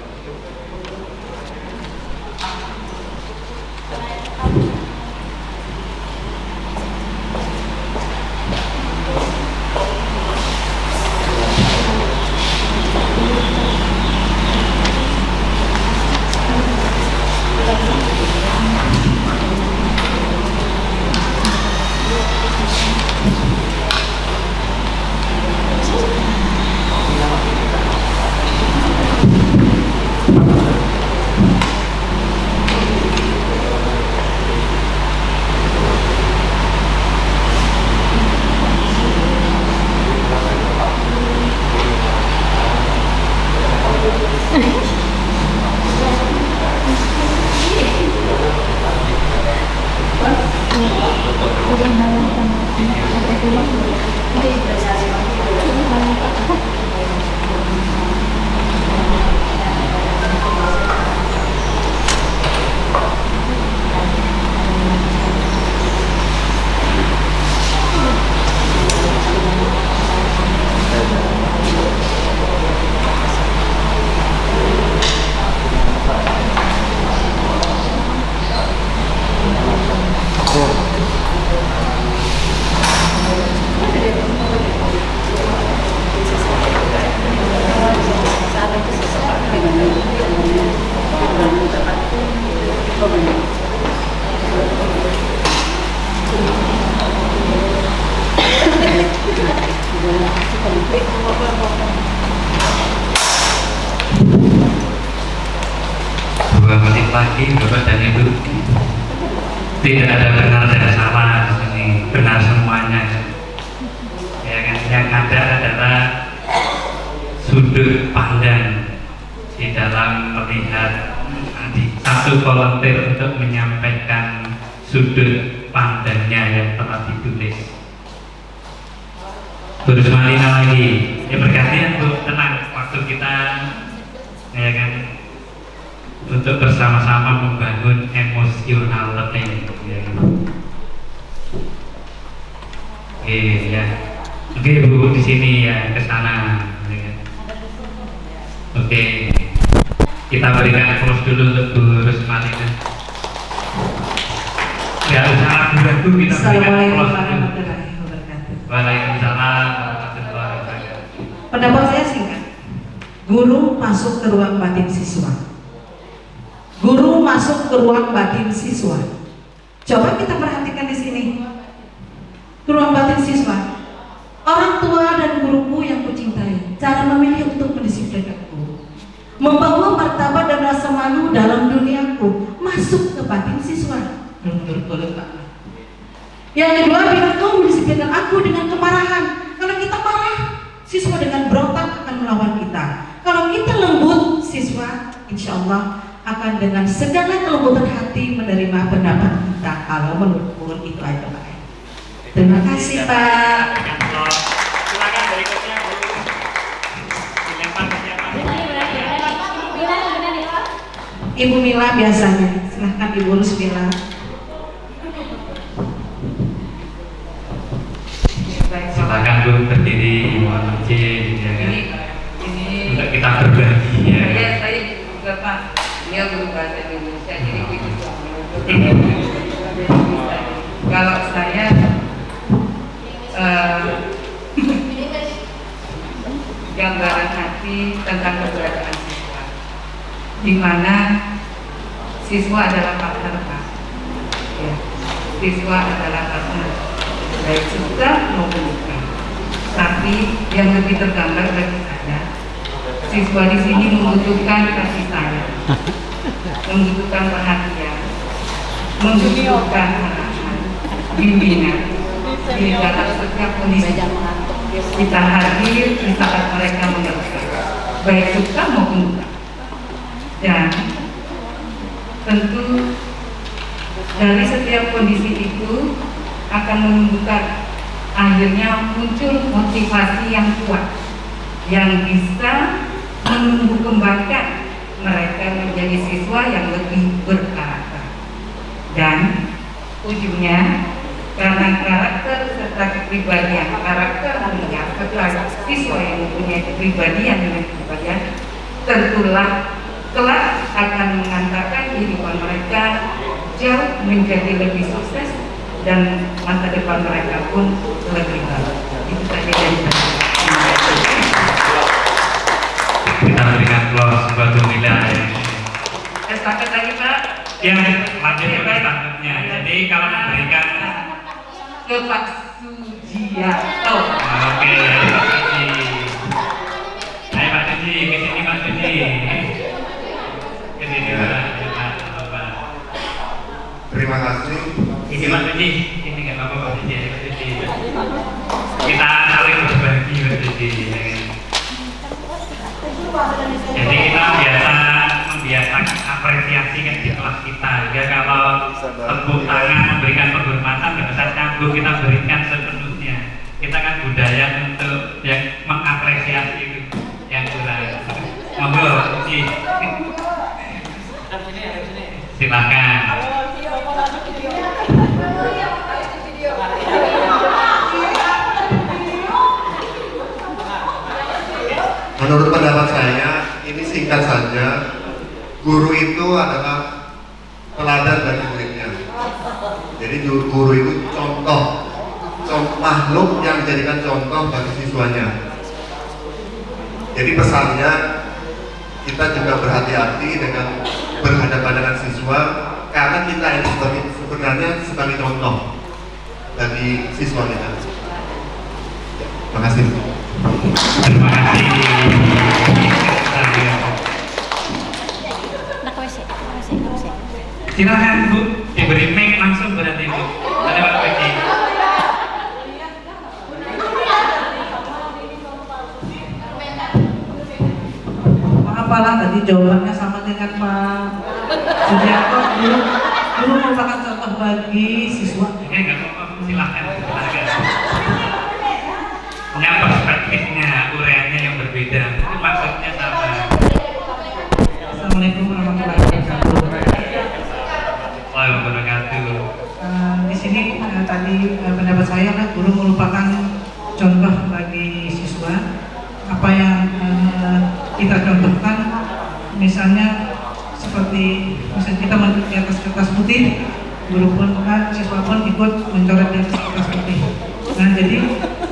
Dua menit lagi, Bapak dan Ibu. Tidak ada benar dan salah di sini, benar semuanya. Ya kan, yang ada adalah sudut pandang di dalam melihat satu volunteer untuk menyampaikan sudut pandangnya yang telah ditulis. Terus Malina lagi, ya bergantian Bu, tenang, waktu kita ya kan untuk bersama-sama membangun emosional learning ya kan. Oke ya, oke Bu di sini ya ke sana ya kan. Oke, kita berikan close dulu untuk Bu Rusmalina. Ya usah ragu-ragu, kita berikan Assalamualaikum close dulu. warahmatullahi wabarakatuh. Waalaikumsalam warahmatullahi wabarakatuh. Pendapat saya singkat. Guru masuk ke ruang batin siswa. Guru masuk ke ruang batin siswa. Coba kita perhatikan di sini. Ruang batin siswa. Orang tua dan guruku yang kucintai, cara memilih untuk mendisiplinkanku, membawa martabat dan rasa malu dalam duniaku, masuk ke batin siswa. Yang kedua, bila kau mendisiplinkan aku dengan kemarahan. Kalau kita marah, siswa dengan berontak akan melawan kita. Kalau kita lembut, siswa insya Allah akan dengan segala kelembutan hati menerima pendapat kita. Kalau menurut itu aja Pak. Terima kasih Pak. Silakan berikutnya Bu. Dilempar ke siapa? Ibu Mila biasanya. Silahkan Ibu Rusmila. Silakan Bu berdiri, mohon izin ya kan. Ini Untuk kita berbagi ya. saya juga Pak, dia guru bahasa Indonesia jadi begitu. Kalau saya gambaran hati tentang keberadaan siswa, di mana siswa adalah partner Pak. Ya, siswa adalah partner, baik suka maupun duka. Tapi yang lebih tergambar bagi saya, siswa di sini membutuhkan kasih sayang, membutuhkan perhatian, membutuhkan arahan, bimbingan di dalam setiap kondisi. Kita hadir di saat mereka mengerti, baik suka maupun duka. Dan tentu dari setiap kondisi itu akan menunjukkan akhirnya muncul motivasi yang kuat yang bisa menumbuh kembangkan mereka menjadi siswa yang lebih berkarakter. Dan ujungnya karena karakter serta kepribadian, karakter mulia serta siswa yang mempunyai kepribadian dengan kepribadian tentulah kelak akan mengantarkan kehidupan mereka jauh menjadi lebih sukses dan masa depan mereka pun lebih baik. Itu saja dari saya. Kita berikan close buat Bu Mila ya. Estafet lagi Pak. Ya, lanjut ke estafetnya. Jadi kalau memberikan Ke Pak Sujiarto. oke, Pak Suji. Ayo Pak Suji, ke sini Pak Suji. Ke sini Pak. Terima kasih. Ini Pak Suji, ini nggak apa-apa Pak Suji, Pak Suji. Kita saling berbagi Pak Suji. Jadi kita membiasakan apresiasi kan di kelas kita. Ya kalau tepuk tangan memberikan penghormatan nggak usah canggung, kita berikan sepenuhnya. Kita kan budaya untuk yang mengapresiasi yang kurang. Monggo, Suji. Silakan. Menurut pendapat saya, ini singkat saja. Guru itu adalah teladan bagi muridnya. Jadi guru itu contoh makhluk yang dijadikan contoh bagi siswanya. Jadi pesannya kita juga berhati-hati dengan berhadapan dengan siswa karena kita ini sebenarnya sebagai contoh bagi siswa kita. Terima kasih. Terima kasih. Silakan Bu, diberi mic langsung berarti Bu. Ada Pak Weci. Apalah tadi jawabannya sama dengan Pak Sugiarto. Guru merupakan contoh bagi siswa. Nggak apa-apa, silakan. Punya perspektifnya, uraiannya yang berbeda. Itu maksudnya sama. Assalamualaikum warahmatullahi wabarakatuh. Waalaikumsalam wabarakatuh. Di sini tadi pendapat saya kan guru merupakan contoh bagi siswa. Apa yang kita contohkan, misalnya seperti misalnya kita mencoret di atas kertas putih, guru pun siswa pun ikut mencoret di atas kertas putih. Nah jadi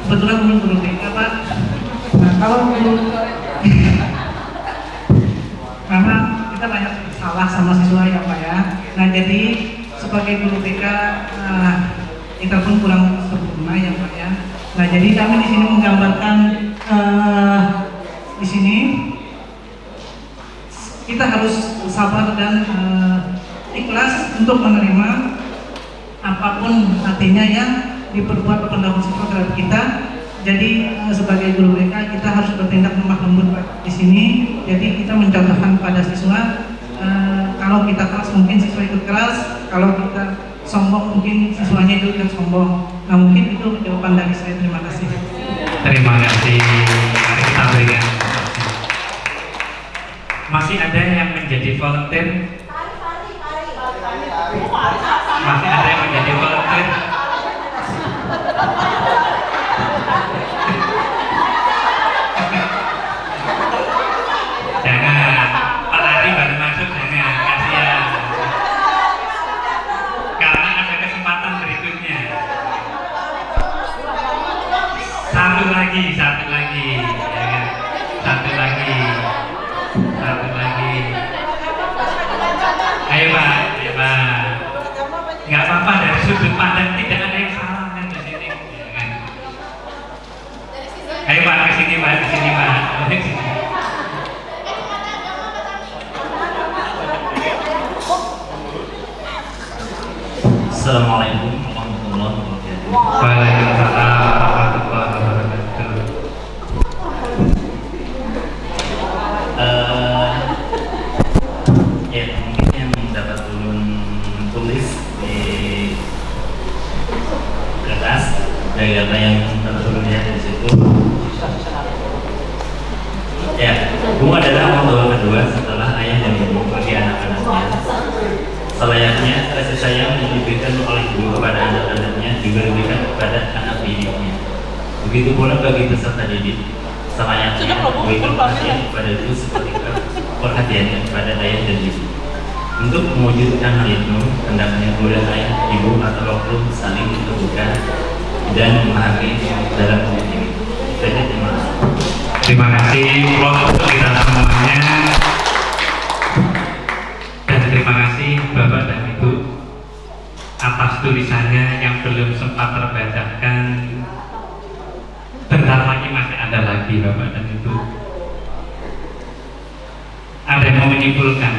kebetulan guru BK Pak. Nah kalau guru karena kita banyak salah sama siswa ya Pak ya. Nah jadi sebagai guru BK kita pun kurang sempurna ya Pak ya. Nah jadi kami di sini menggambarkan di sini kita harus sabar dan ikhlas untuk menerima apapun artinya yang diperbuat pendahulu siswa terhadap kita. Jadi sebagai guru BK kita harus bertindak lemah lembut di sini. Jadi kita mencontohkan pada siswa, kalau kita keras mungkin siswa ikut keras, kalau kita sombong mungkin siswanya itu ikut sombong. Nah mungkin itu jawaban dari saya. Terima kasih. Terima kasih. Mari kita berikan. Masih ada yang menjadi volunteer? Masih ada yang menjadi volunteer? Jangan, Pak Adi baru masuk, jangan, kasihan. Karena ada kesempatan berikutnya. Satu lagi, ya kan? Satu lagi. Ayo Pak. Nggak apa-apa, dari sudut pandang tidak ada yang salah kan di sini, ya kan? Ayo Pak, ke sini Pak. Assalamualaikum warahmatullahi wabarakatuh. Waalaikumsalam warahmatullahi wabarakatuh. Ya mungkin yang dapat ulun tulis di kertas data yang tertulis di situ. Ya, bunga adalah orang tua kedua setelah ayah dan ibu bagi anak-anaknya. Selayaknya kasih sayang yang diberikan oleh ibu kepada anak-anaknya juga diberikan kepada anak didiknya. Begitu pula bagi peserta didik. Selayaknya memberikan perhatian kepada itu seperti perhatiannya kepada ayah dan ibu. Untuk mewujudkan hal itu, hendaknya kemudian ayah, ibu atau oknum saling terbuka dan memahami dalam hidup ini. Jadi terima kasih. Terima kasih untuk kita semuanya. Dan terima kasih Bapak dan Ibu atas tulisannya yang belum sempat terbacakan. Bentar lagi masih ada lagi Bapak dan Ibu. Ada yang mau menyimpulkan?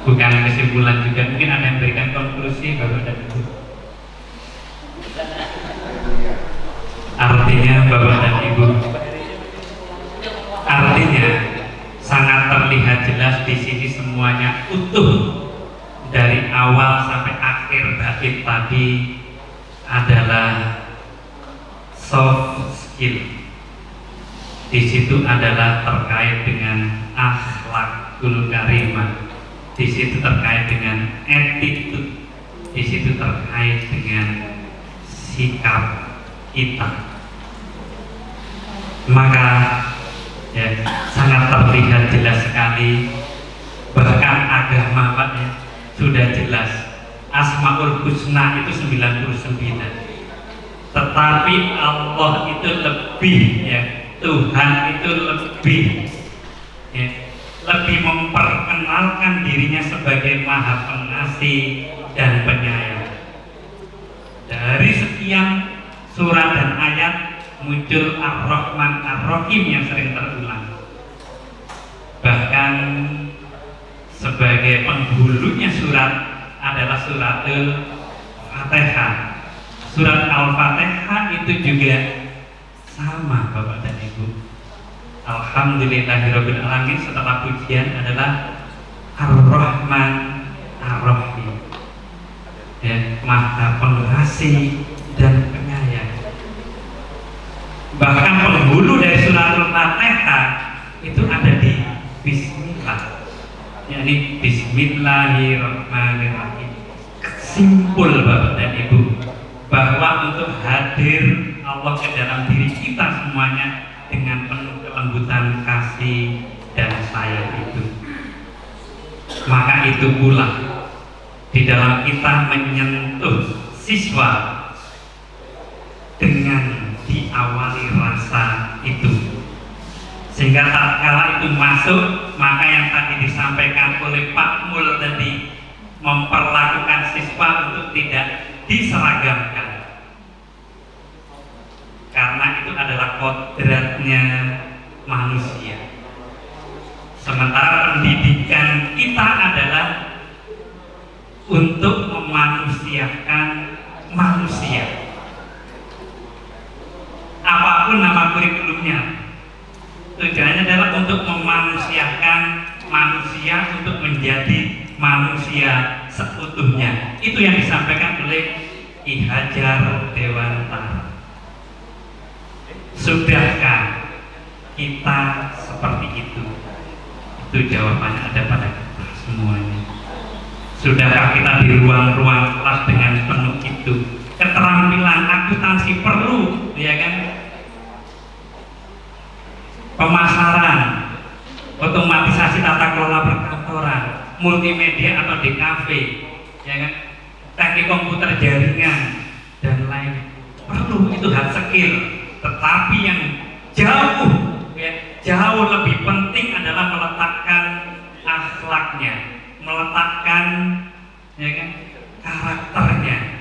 Bukan kesimpulan juga, mungkin ada yang memberikan konklusi Bapak dan Ibu. Artinya Bapak dan Ibu, artinya sangat terlihat jelas di sini semuanya utuh dari awal sampai akhir bait tadi adalah soft skill. Di situ adalah terkait dengan akhlakul karimah. Di situ terkait dengan attitude. Di situ terkait dengan sikap kita. Maka ya, sangat terlihat jelas sekali, bahkan agama Pak ya, sudah jelas Asmaul Husna itu 99, tetapi Allah itu lebih ya, Tuhan itu lebih ya, lebih memperkenalkan dirinya sebagai Maha Pengasih dan Penyayang. Dari sekian surat dan ayat muncul Ar-Rahman Ar-Rahim yang sering terulang. Bahkan sebagai penghulunya surat adalah suratul Fatihah. Surat Al-Fatihah itu juga sama Bapak dan Ibu. Alhamdulillahirabbil alamin, setelah pujian adalah Ar-Rahman Ar-Rahim. Ya, Maha Pengasih dan Penyayang. Bahkan penghulu dari suratul Fatihah itu ada di Bismillah, yakni Bismillahirrahmanirrahim. Simpul Bapak dan Ibu, bahwa untuk hadir Allah ke dalam diri kita semuanya dengan penuh kelembutan kasih dan sayang itu. Maka itu pula di dalam kita menyentuh siswa dengan diawali rasa itu, sehingga tatkala itu masuk, maka yang tadi disampaikan oleh Pak Mul tadi, memperlakukan siswa untuk tidak diseragamkan, karena itu adalah kodratnya manusia. Sementara pendidikan kita adalah untuk memanusiakan manusia. Apapun nama kurikulumnya, tujuannya adalah untuk memanusiakan manusia, untuk menjadi manusia seutuhnya. Itu yang disampaikan oleh Ki Hajar Dewantara. Sudahkah kita seperti itu? Itu jawabannya ada pada kita semuanya. Sudahkah kita di ruang-ruang kelas dengan penuh itu? Keterampilan akuntansi perlu, ya kan? Pemasaran, otomatisasi tata kelola perkantoran, multimedia atau DKV, ya kan? Teknik komputer jaringan dan lain perlu, itu hard skill. Tetapi yang jauh lebih penting adalah meletakkan akhlaknya, meletakkan, ya kan, karakternya.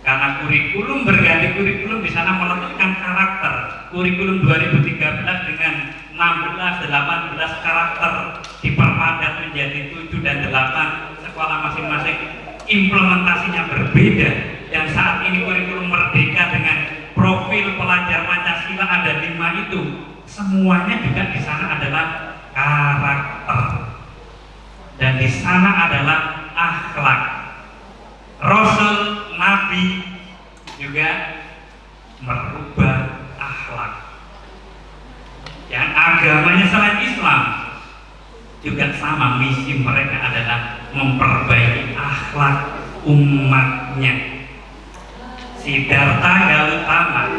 Karena kurikulum berganti kurikulum di sana meletakkan karakter. Kurikulum 2013 dengan 16, 18 karakter diperpadat menjadi 7 dan 8 sekolah masing-masing. Implementasinya berbeda. Dan saat ini kurikulum merdeka dengan profil pelajar Pancasila ada 5 itu. Semuanya juga di sana adalah karakter. Dan di sana adalah akhlak. Rasul, Nabi juga merubah akhlak. Yang agamanya selain Islam juga sama, misi mereka adalah memperbaiki akhlak umatnya. Siddhartha Gautama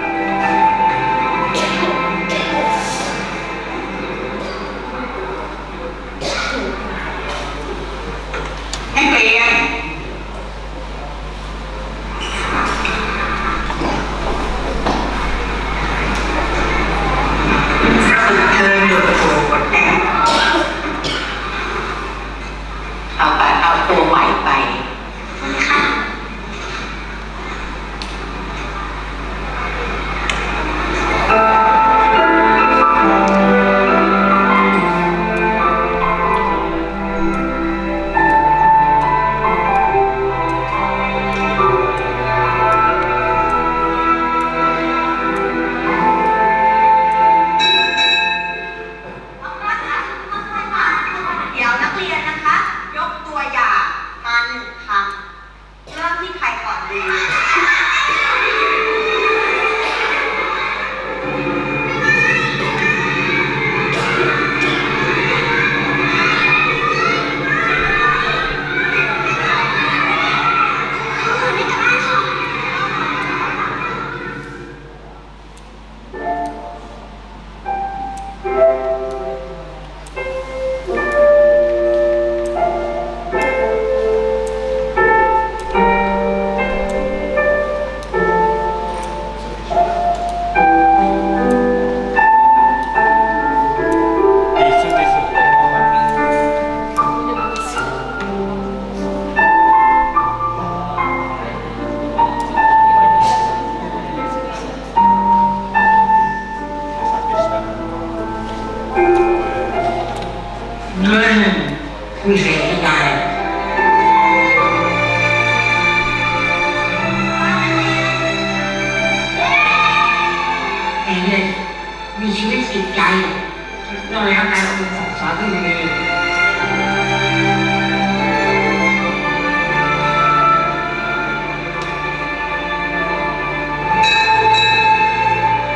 โดยทำงานองค์สั่งสอนที่ดี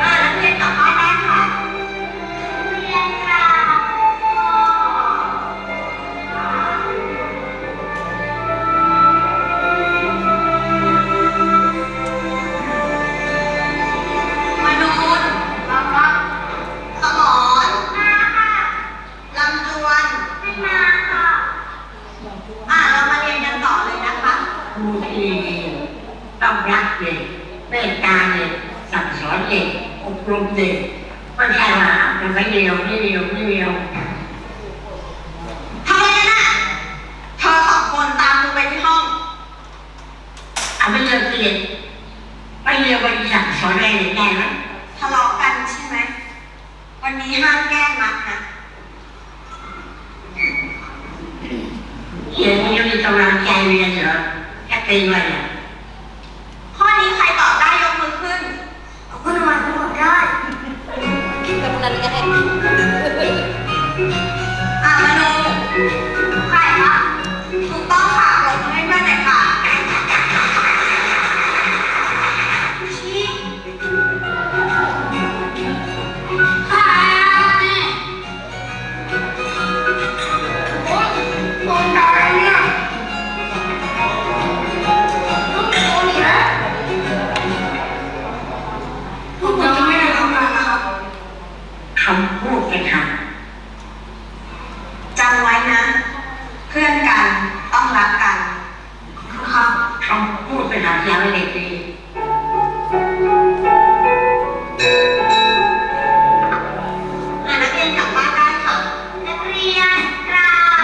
นักเรียนกลับบ้านได้ค่ะเรียนค่ะมนูนรับสมรมาค่ะลำจวนไม่มาค่ะเรามาเรียนกันต่อเลยนะคะครูที่ต้องรักเด็กเมตตาเด็กสั่งสอนเด็กอบรมเด็กไม่ใช่ว่าจะไม่เรียวทำอะไรกันน่ะเธอสองคนตามครูไปที่ห้องไม่เรียนเด็กไม่เรียวไปสั่งสอนอะไรเด็กได้ไหมทะเลาะกันใช่ไหมวันนี้ห้ามแกล้งมัดนะเดี๋ยวนี้มีกำลังใจเรียนเหรอแค่ตีวันอ่ะข้อนี้ใครตอบได้ยกมือขึ้นคุณมาตอบได้มโนใครคะถูกต้องค่ะปรบมือให้เพื่อนหน่อยค่ะชี้ค่ะแม่โอ๊ยโดนด่าอะไรเนี่ยโดนอีกแล้วพวกเราไม่ได้ทำงานนะครับคำพูดเป็นคำจำไว้นะ เพื่อนกันต้องรักกันครับคำพูดเป็นคำที่ไม่เด็กดีนักเรียนกลับบ้านได้ค่ะนักเรียนกราบ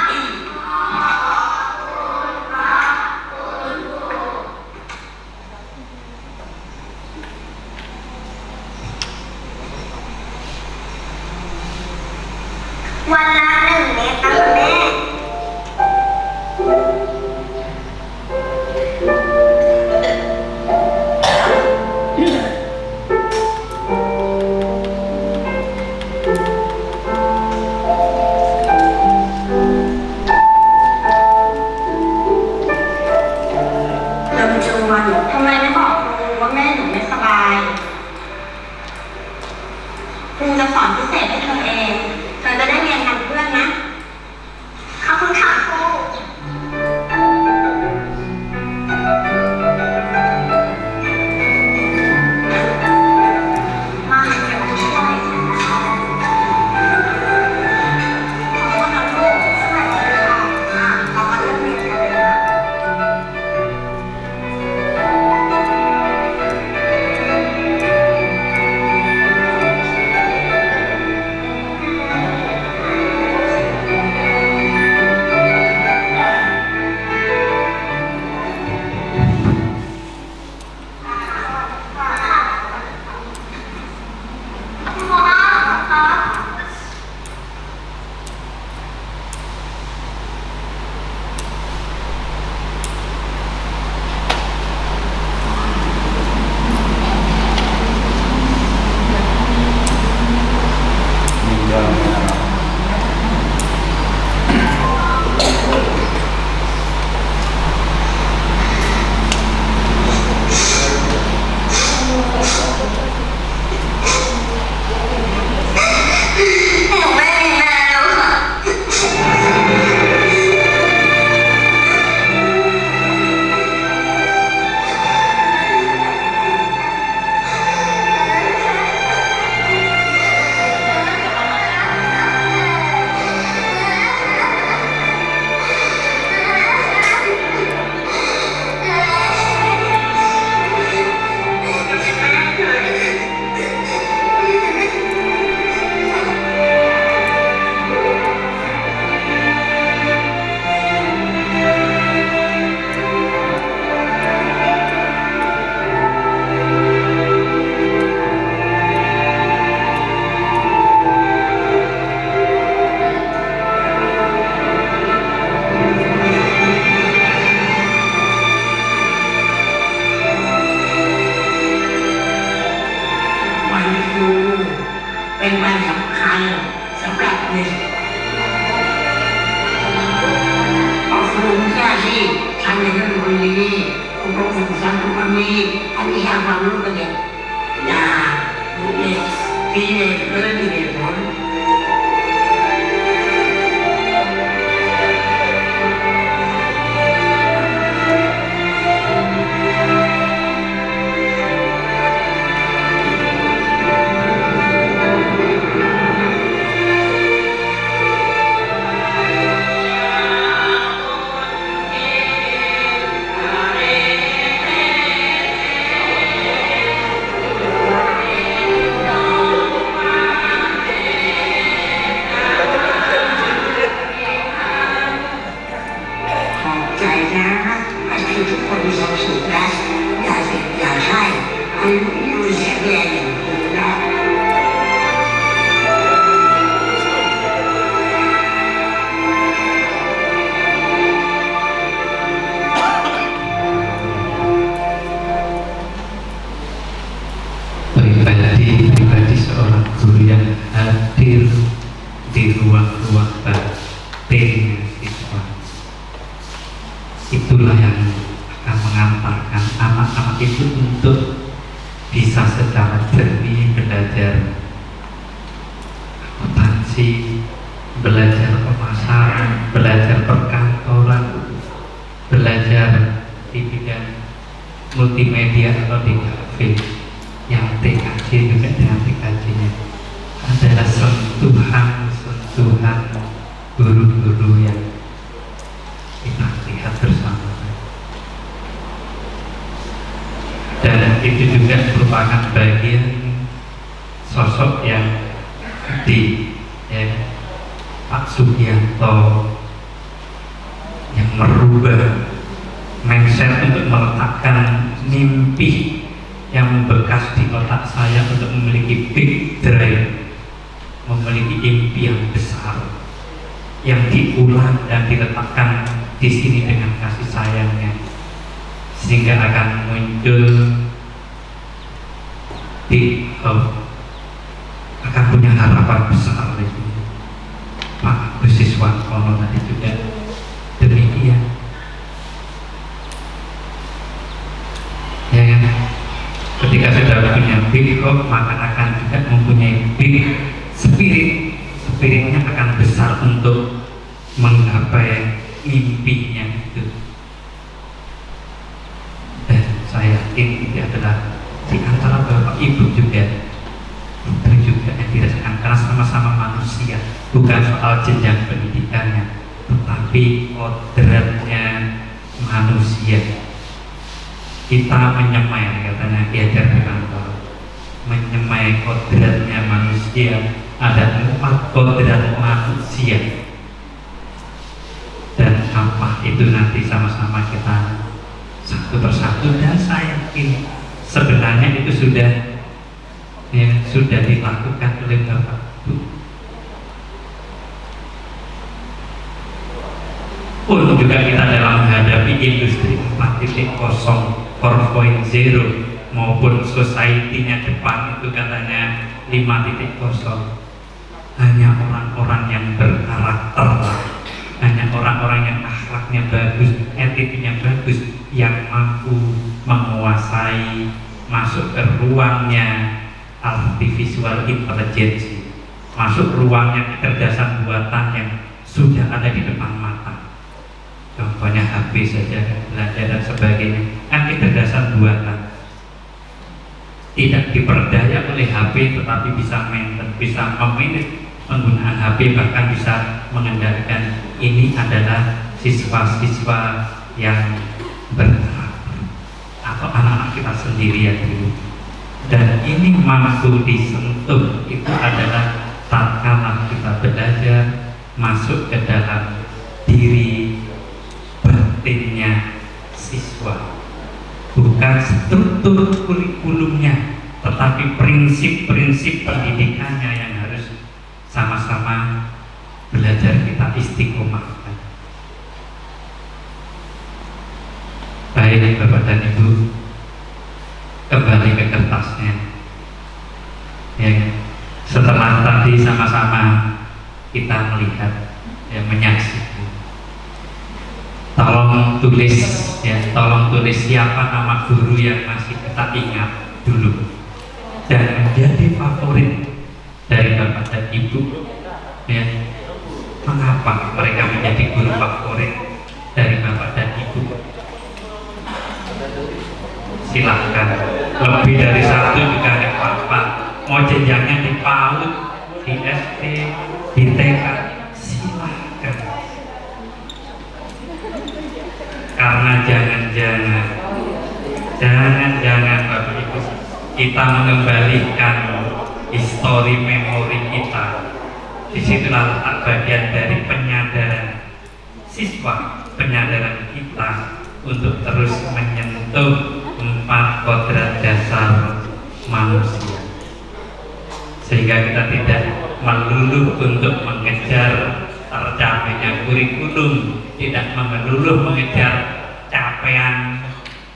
วันละ1 เม็ดนะคะแม่ลำจวนทำไมไม่บอกครูว่าแม่หนูไม่สบายครูจะสอนพิเศษให้เธอเอง เธอจะได้เรียนกับเพื่อนนะ ขอบคุณค่ะครูมาเดี๋ยวครูช่วยขอบคุณนะลูกสวัสดีค่ะเรามาเริ่มเรียนกันเลยนะเป็นวันสำคัญ air seperti sebelumnya sih saya begini untuk keputusan kami siapa dulu saja ya mungkin tidak pun pribadi seorang guru yang hadir di ruang-ruang batin siswa, itulah yang akan mengantarkan anak-anak itu untuk bisa secara jernih belajar akuntansi, belajar pemasaran, belajar perkantoran, belajar di bidang multimedia atau di kafe. Yang TKJ juga dengan TKJ-nya adalah sentuhan guru-guru yang kita lihat bersama, dan itu juga merupakan bagian sosok yang Pak Sugianto yang merubah mindset untuk meletakkan mimpi yang membekas di otak saya untuk memiliki big drive, memiliki impian besar yang diulang dan diletakkan di sini dengan kasih sayangnya, sehingga akan muncul akan punya harapan besar di sini. Pak Agus Siswanto tadi juga demikian, ya kan? Ketika sudah punya big hope, maka akan juga mempunyai big spirit. Spiritnya akan besar untuk menggapai mimpinya itu. Dan saya yakin ini adalah di antara Bapak Ibu juga, itu juga yang dirasakan, karena sama-sama manusia, bukan soal jenjang pendidikannya, tetapi kodratnya manusia. Kita menyemai, katanya diajar di kantor, menyemai kodratnya manusia. Ada 4 kodrat manusia, dan apa itu nanti sama-sama kita satu persatu, dan saya yakin sebenarnya itu sudah dilakukan oleh Bapak Ibu. Pun juga kita dalam menghadapi industri 4.0, 4.0 maupun society-nya depan itu katanya 5.0, hanya orang-orang yang berkarakter, hanya orang-orang yang akhlaknya bagus, etiknya bagus, yang mampu menguasai, masuk ke ruangnya artificial intelligence, masuk ruangnya kecerdasan buatan yang sudah ada di depan mata. Contohnya HP saja, belajar dan sebagainya, kan kecerdasan buatan. Tidak diperdaya oleh HP, tetapi bisa memanage penggunaan HP, bahkan bisa mengendalikan. Ini adalah siswa-siswa yang berkarakter atau anak-anak kita sendiri yang dulu. Dan ini mampu disentuh, itu adalah tatkala kita belajar masuk ke dalam diri batinnya siswa, bukan struktur kurikulumnya, tetapi prinsip-prinsip pendidikannya yang harus sama-sama belajar kita istiqomahkan. Baik Bapak dan Ibu, kembali ke kertasnya, ya. setelah tadi sama-sama kita melihat, ya, menyaksikan, tolong tulis siapa nama guru yang masih kita ingat dulu dan menjadi favorit dari Bapak dan Ibu, ya. Mengapa mereka menjadi guru favorit dari Bapak dan Ibu? Silahkan, lebih dari satu juga nggak apa-apa. Mau jenjangnya di PAUD, di SD, di TK, silahkan. Karena jangan Bapak Ibu, kita mengembalikan histori memori kita. Disitulah letak bagian dari penyadaran siswa, penyadaran kita untuk terus menyentuh 4 kodrat dasar manusia, sehingga kita tidak melulu untuk mengejar tercapainya kurikulum, tidak melulu mengejar capaian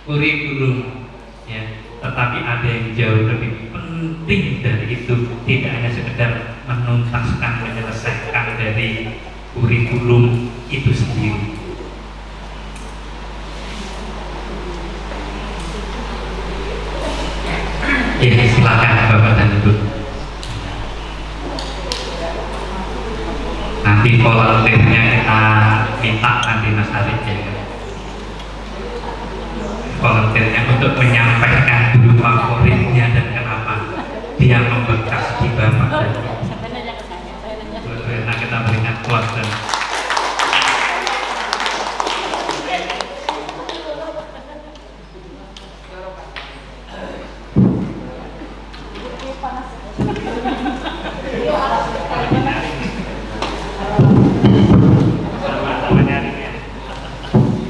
kurikulum, ya, tetapi ada yang jauh lebih penting dari itu, tidak hanya sekedar menuntaskan, menyelesaikan dari kurikulum itu sendiri. Ya, silakan Bapak dan Ibu. Nanti volunteernya kita minta nanti Mas Arif, ya. Volunteernya untuk menyampaikan dulu favoritnya dan kenapa dia membekas di Bapak dan Ibu. Nah, kita berikan applause dan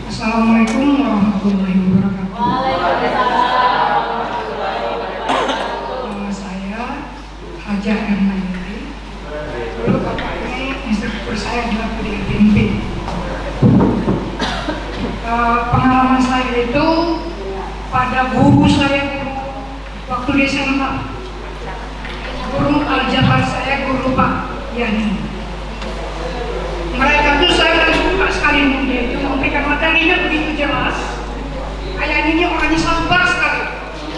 Assalamualaikum warahmatullahi wabarakatuh. Nama saya Hajah Ermandiri. Dulu Bapak ini instruktur saya adalah PDIPMP. Pengalaman saya itu pada guru saya waktu di SMA. Guru aljabar saya guru Pak Yani. Mereka tuh saya kan suka sekali dia itu memberikan materinya begitu jelas. Kayak ini orangnya sabar sekali.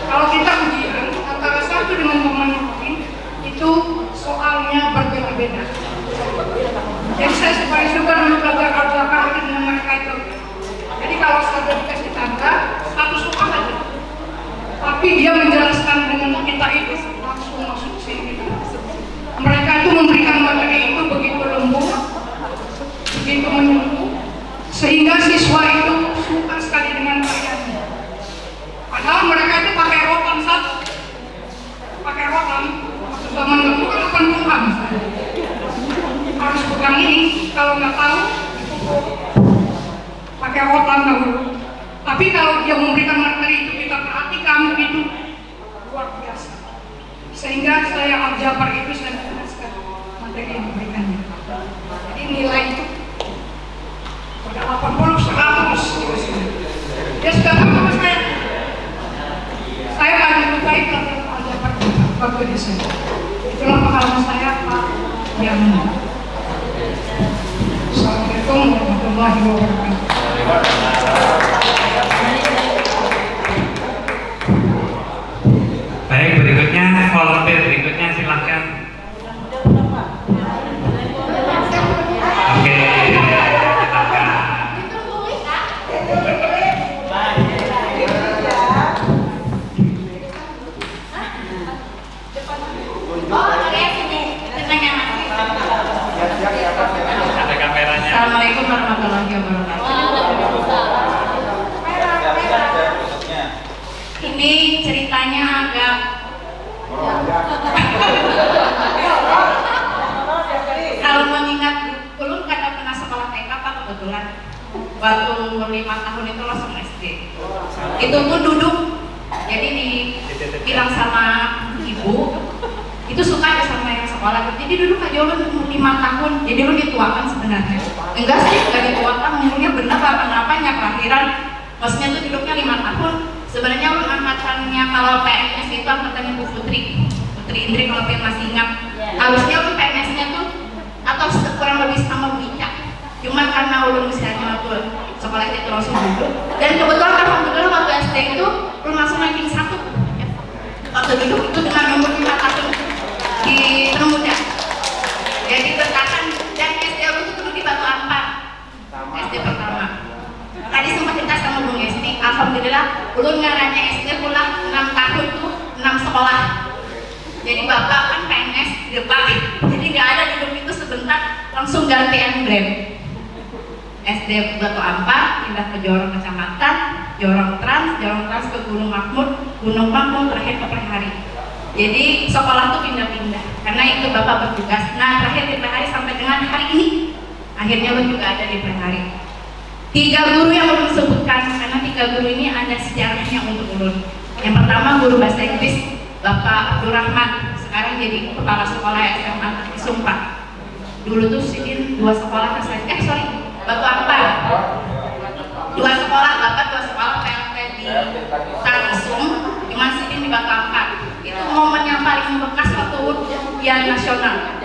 Kalau kita ujian antara satu dengan teman lain itu soalnya berbeda-beda. Jadi saya paling suka dulu belajar aljabar itu dengan mereka itu. Jadi kalau sudah dikasih tanda satu soal aja, tapi dia menjelaskan dengan kita itu langsung masuk sini. Mereka itu memberikan materi itu begitu lembut, begitu menyentuh, sehingga siswa itu suka sekali dengan karyanya. Padahal mereka itu pakai rotan satu, pakai rotan. Waktu zaman dulu kan bukan Tuhan, harus pegang ini. Kalau nggak tahu, pakai rotan dahulu. Tapi kalau dia memberikan materi itu kita perhatikan itu luar biasa. Sehingga saya aljabar itu saya menjelaskan materi yang diberikannya. Jadi nilai itu pada 80, 100. Dia sudah tahu sama saya. Saya paling menyukai pelajaran aljabar waktu di sana. Itulah pengalaman saya Pak yang Assalamualaikum warahmatullahi wabarakatuh. baik, berikutnya volunteer berikutnya silahkan. Oke, silahkan. Ada kameranya. Assalamualaikum warahmatullahi wabarakatuh. Ini ceritanya agak kalau mengingat ulun kadang pernah sekolah TK Pak kebetulan waktu 5 tahun itu langsung SD. Itu tuh duduk, jadi dibilang sama ibu itu suka ya sama yang sekolah. Jadi duduk aja ulun 5 tahun, jadi ulun dituakan sebenarnya. Enggak sih, enggak dituakan, umurnya benar apa-apanya kelahiran. Maksudnya tuh duduknya 5 tahun. Sebenarnya ulun angkatannya kalau PNS itu angkatannya Bu Putri Indri kalau masih ingat. langsung duduk. Dan kebetulan alhamdulillah waktu SD itu belum langsung ranking 1 ya. Waktu duduk itu dengan nomor 5 tahun di Muda. Jadi bertahan, dan SD itu duduk di Batu Ampar, SD pertama. Tadi sempat cerita sama Bung Esti, alhamdulillah ulun ngaranya SD pulang 6 tahun tuh 6 sekolah. Jadi bapak kan PNS di depan, jadi nggak ada duduk itu sebentar, langsung gantian brand. SD Batu Ampar, pindah ke Jorong Kecamatan, Jorong Trans ke Gunung Makmur, terakhir ke Prehari. Jadi sekolah tuh pindah-pindah, karena itu bapak bertugas. Nah terakhir di Prehari sampai dengan hari ini, akhirnya lo juga ada di Prehari. 3 guru yang ulun sebutkan, karena 3 guru ini ada sejarahnya untuk ulun. Yang pertama guru bahasa Inggris, Bapak Abdurrahman, sekarang jadi kepala sekolah SMA di Sumpah. Dulu tuh sidin 2 sekolah Batu Ampar. 2 sekolah, Bapak 2 sekolah PLT di Tarisum, cuman sidin di Batu Ampar. Itu momen yang paling membekas waktu ujian nasional.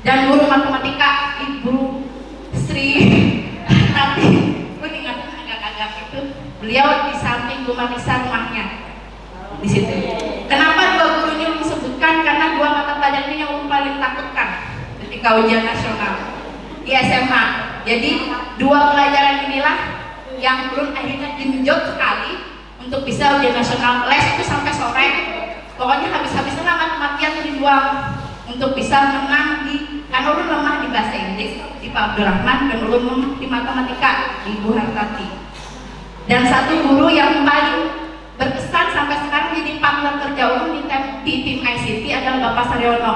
Dan guru matematika Ibu Sri Tati, gue ingatkan agak-agak itu, beliau di samping Bu Marisa rumahnya di situ. Kenapa 2 guru ini disebutkan? Karena 2 mata pelajaran yang paling takutkan ketika ujian nasional di SMA. Jadi 2 pelajaran inilah yang belum akhirnya genjot sekali untuk bisa ujian nasional. Les itu sampai sore, pokoknya habis-habisan mati-matian dibuang untuk bisa menang di, karena ulun lemah di bahasa Inggris di Pak Abdurrahman, dan ulun lemah di matematika di Bu Hartati. Dan 1 guru yang paling berkesan sampai sekarang jadi partner kerja ulun di tim ICT adalah Bapak Saryono,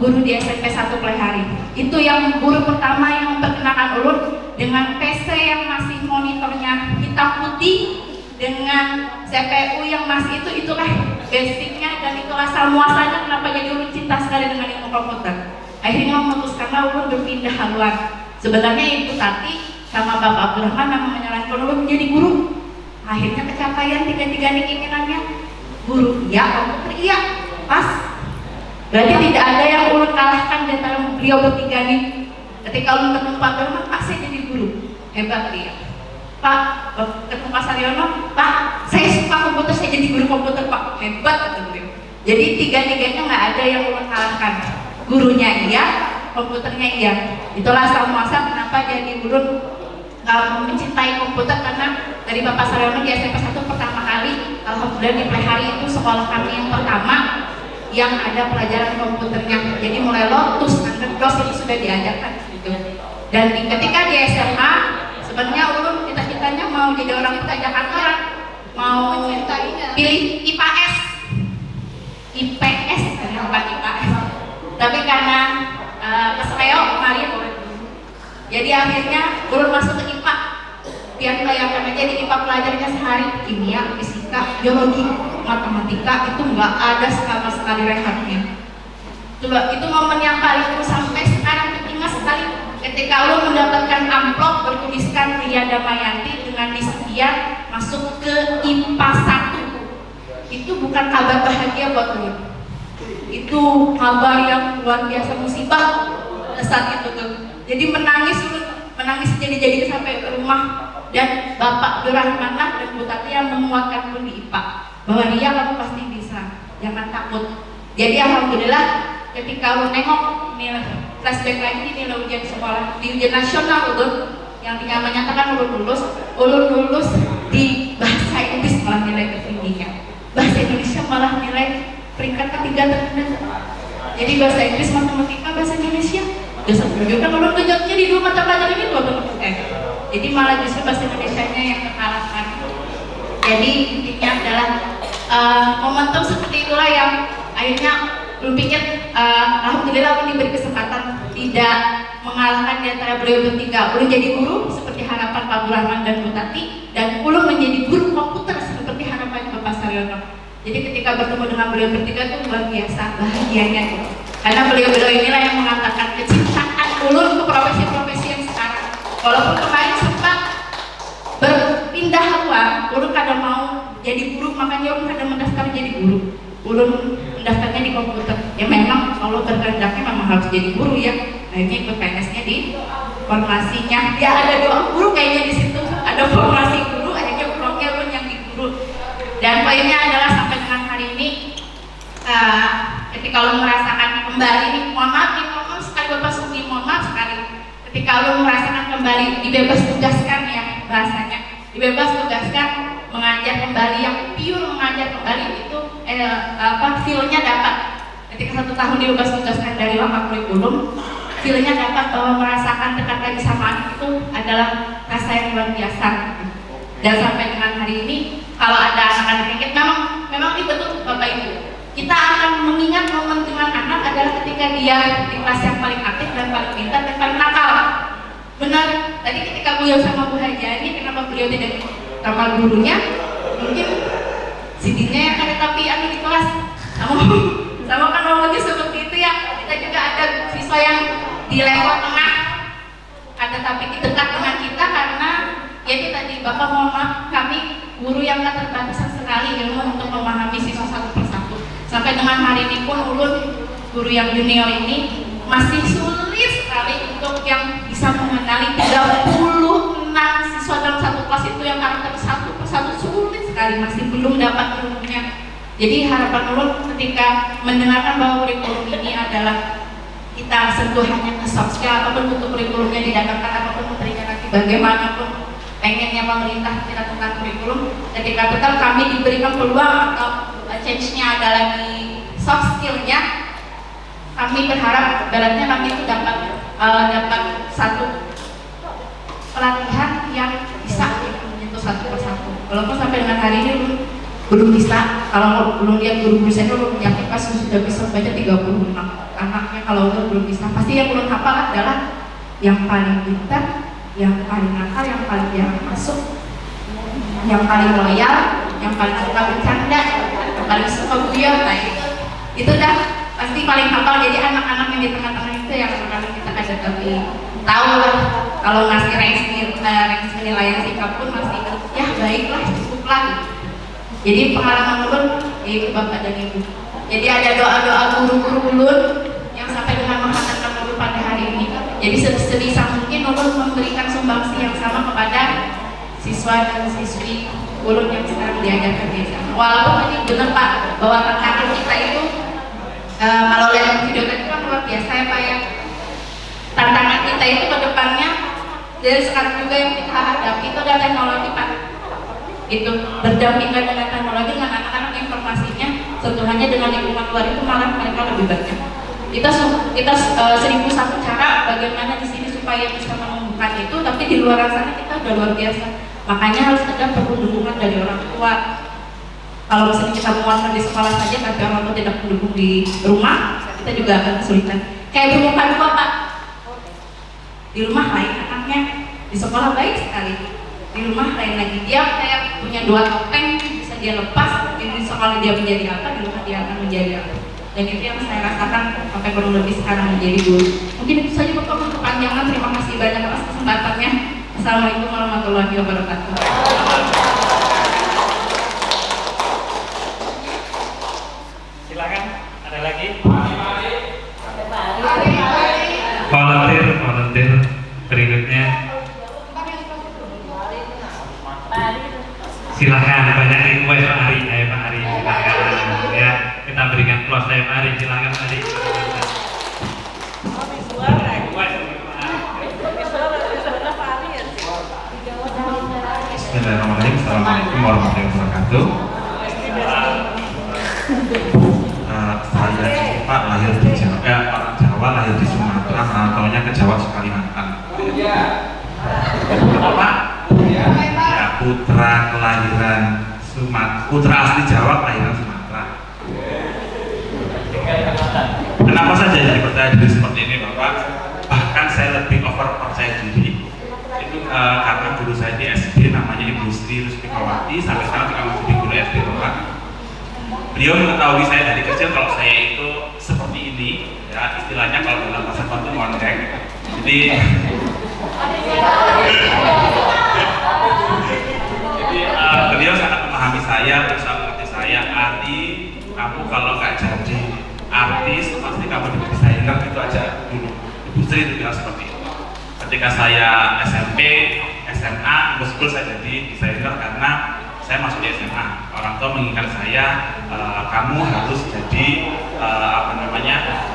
guru di SMP 1 Plehari. Itu yang guru pertama yang memperkenalkan ulun dengan PC yang masih monitornya hitam putih, dengan CPU yang masih itulah basicnya, dan itulah asal muasalnya kenapa jadi ulun cinta sekali dengan ilmu komputer. Akhirnya memutuskan ulun berpindah haluan. Sebenarnya Ibu Tati sama Bapak Abdurrahman memang menyarankan ulun menjadi guru. Akhirnya kecapaian 3 nih keinginannya. Guru iya, komputer iya, pas. Berarti tidak ada yang ulun kalahkan di antara beliau bertiga nih. Ketika ulun ketemu Pak Abdurrahman, Pak saya jadi guru, hebat dia. Pak, ketemu Pak Saryono, Pak saya suka komputer, saya jadi guru komputer Pak, hebat kata beliau. Jadi 3-tiganya nggak ada yang ulun kalahkan. Gurunya iya, komputernya iya. Itulah asal muasal kenapa jadi ulun mencintai komputer, karena dari Bapak Saryono di SMP 1 pertama kali, alhamdulillah di Plehari itu sekolah kami yang pertama yang ada pelajaran komputernya. Jadi mulai Lotus, Underdos itu sudah diajarkan gitu. Dan ketika di SMA sebenarnya ulun cita-citanya mau jadi orang kota Jakarta, mau pilih IPS, bukan IPS. Tapi karena keseleo kemarin, jadi akhirnya ulun masuk ke IPA. Biar bayangkan aja di IPA pelajarannya sehari kimia, fisika, biologi, matematika, itu nggak ada sama sekali rehatnya. Coba itu momen yang paling sampai sekarang teringat sekali ketika ulun mendapatkan amplop bertuliskan Ria Damayanti dengan disekian masuk ke IPA 1. Itu bukan kabar bahagia buat ulun. Itu kabar yang luar biasa, musibah saat itu tuh. Jadi menangis jadi sampai ke rumah. Dan Bapak Abdurrahman dan Bu Tati yang menguatkan pun di IPA bahwa Ria kamu pasti bisa, jangan takut. Jadi alhamdulillah ketika ulun nengok nilai flashback lagi nilai ujian sekolah di ujian nasional ulun yang menyatakan ulun lulus di bahasa Inggris malah nilai tertingginya, bahasa Indonesia malah nilai peringkat ketiga terendah. Jadi bahasa Inggris, matematika, bahasa Indonesia bisa menunjukkan ulun kejutnya di 2 mata pelajaran ini 2 jadi malah justru bahasa Indonesianya yang terkalahkan. Jadi intinya adalah momentum seperti itulah yang akhirnya belum pikir alhamdulillah ulun diberi kesempatan tidak mengalahkan di antara beliau bertiga. Ulun jadi guru seperti harapan Pak Abdurrahman dan Bu Tati, dan ulun menjadi guru komputer seperti harapan Bapak Saryono. Jadi ketika bertemu dengan beliau bertiga itu luar biasa bahagianya gitu. Karena beliau-beliau inilah yang mengatakan kecintaan ulun ke profesi-profesi yang sekarang. Walaupun kemarin sempat berpindah haluan, ulun kadang mau jadi guru, makanya ulun kadang mendaftar jadi guru. Ulun mendaftarnya di komputer. Ya memang kalau berkehendaknya memang harus jadi guru ya. Akhirnya ikut PNS-nya di formasinya. Ya ada 2 guru kayaknya di situ. Ada ada formasi guru, akhirnya ulangnya ulun yang di guru. Dan poinnya adalah sampai dengan hari ini ketika ulun merasakan kembali nih, mohon maaf sekali Bapak Sumi, mohon maaf sekali, ketika ulun merasakan kembali dibebas tugaskan ya bahasanya, dibebas tugaskan mengajar kembali yang pure mengajar kembali itu feel-nya dapat. Ketika 1 tahun dibebas tugaskan dari langkah kurikulum, feel-nya dapat bahwa merasakan dekat lagi sama anak itu adalah rasa yang luar biasa. Dan sampai dengan hari ini, kalau ada anak-anak yang memang ini betul Bapak Ibu, kita akan mengingat momen dengan anak adalah ketika dia di kelas yang paling aktif dan paling pintar dan paling nakal. Benar, tadi ketika beliau sama Bu Hajani, kenapa beliau tidak sama gurunya? Mungkin CD-nya yang ada tapi di kelas. Sama kan normalnya seperti itu ya. Kita juga ada siswa yang di level tengah, ada tapi dekat dengan kita karena ya itu tadi Bapak mohon maaf, kami guru yang keterbatasan sekali ilmu untuk memahami siswa satu persatu. Sampai dengan hari ini pun ulun guru yang junior ini masih sulit sekali untuk yang bisa mengenali 36 siswa dalam satu kelas itu yang karakter satu persatu, sulit sekali, masih belum dapat ilmunya. Jadi harapan ulun ketika mendengarkan bahwa kurikulum ini adalah kita sentuhannya ke soft skill, apapun bentuk kurikulumnya didapatkan, apapun materinya nanti bagaimanapun pengennya pemerintah kita tentang kurikulum, ketika tetap kami diberikan peluang atau change-nya adalah di soft skill-nya, kami berharap beratnya kami itu dapat satu pelatihan yang bisa menyentuh satu persatu. Walaupun sampai dengan hari ini belum bisa, kalau belum lihat guru-guru saya belum yakin pas sudah bisa baca 36 anaknya, kalau belum bisa, pasti yang belum hafal adalah yang paling pintar, yang paling nakal, yang paling jarang masuk, yang paling loyal, yang paling suka bercanda, yang paling suka guyon. Nah itu dah pasti paling hafal. Jadi anak-anak yang di tengah-tengah itu yang akan kita kasih tapi tahu lah, kalau ngasih ranks penilaian sikap pun masih ya baiklah, cukuplah. Jadi pengalaman ulun yaitu Bapak dan Ibu. Jadi ada doa-doa guru-guru ulun yang sampai dengan menghantarkan ulun pada hari ini. Jadi sebisa mungkin ulun memberikan sumbangsi yang sama kepada siswa dan siswi ulun yang sekarang diajarkan di sana. Walaupun tadi benar Pak bahwa tantangan kita itu kalau lihat video tadi kan luar biasa ya Pak ya. Tantangan kita itu ke depannya dari sekarang juga yang kita hadapi itu adalah teknologi Pak. Itu berdampingan dengan teknologi, dengan anak-anak informasinya sentuhannya dengan lingkungan luar itu malah mereka lebih banyak. Kita 1001 cara bagaimana di sini supaya bisa menemukan itu, tapi di luar sana kita udah luar biasa. Makanya harus ada perlu dukungan dari orang tua. Kalau misalnya kita menguasai di sekolah saja tapi orang tua tidak mendukung di rumah, kita juga akan kesulitan. Kayak bermuka dua Pak, di rumah lain anaknya, di sekolah baik sekali. Di rumah lain lagi, dia kayak punya 2 topeng, bisa dia lepas, di sekolah dia menjadi apa, di rumah dia akan menjadi apa. Dan itu yang saya rasakan sampai kurang lebih sekarang menjadi guru. Mungkin itu saja Bapak untuk kepanjangan. Terima kasih banyak atas kesempatannya. Assalamualaikum warahmatullahi wabarakatuh. Silakan, ada lagi? Volunteer berikutnya. Silakan, banyak request Pak Ari, Pak Ari silakan ya, kita berikan close Pak Ari, silakan Pak Ari. Bismillahirrahmanirrahim. Assalamualaikum warahmatullahi wabarakatuh. Saya Pak lahir di Jawa, orang Jawa lahir di Sumatera, merantaunya ke Jawa sekali Kalimantan. Pak? Ya, putra kelahiran Sumatera, putra asli Jawa kelahiran Sumatera. Kenapa saya jadi percaya diri seperti ini Bapak? Bahkan saya lebih over percaya diri itu karena guru saya di SD namanya Ibu Sri Rusmikawati, sampai sekarang juga masih di guru SD Bapak. Beliau mengetahui saya dari kecil kalau saya itu seperti ini, ya istilahnya kalau dalam bahasa konten mondek. Jadi beliau sangat memahami saya, berusaha mengerti saya. Arti kamu kalau nggak jadi artis, pasti kamu jadi desainer, gitu aja dulu. Ibu Sri itu bilang seperti itu. Ketika saya SMP, SMA, meskipun saya jadi desainer karena saya masuk di SMA. Orang tua mengingat saya, kamu harus jadi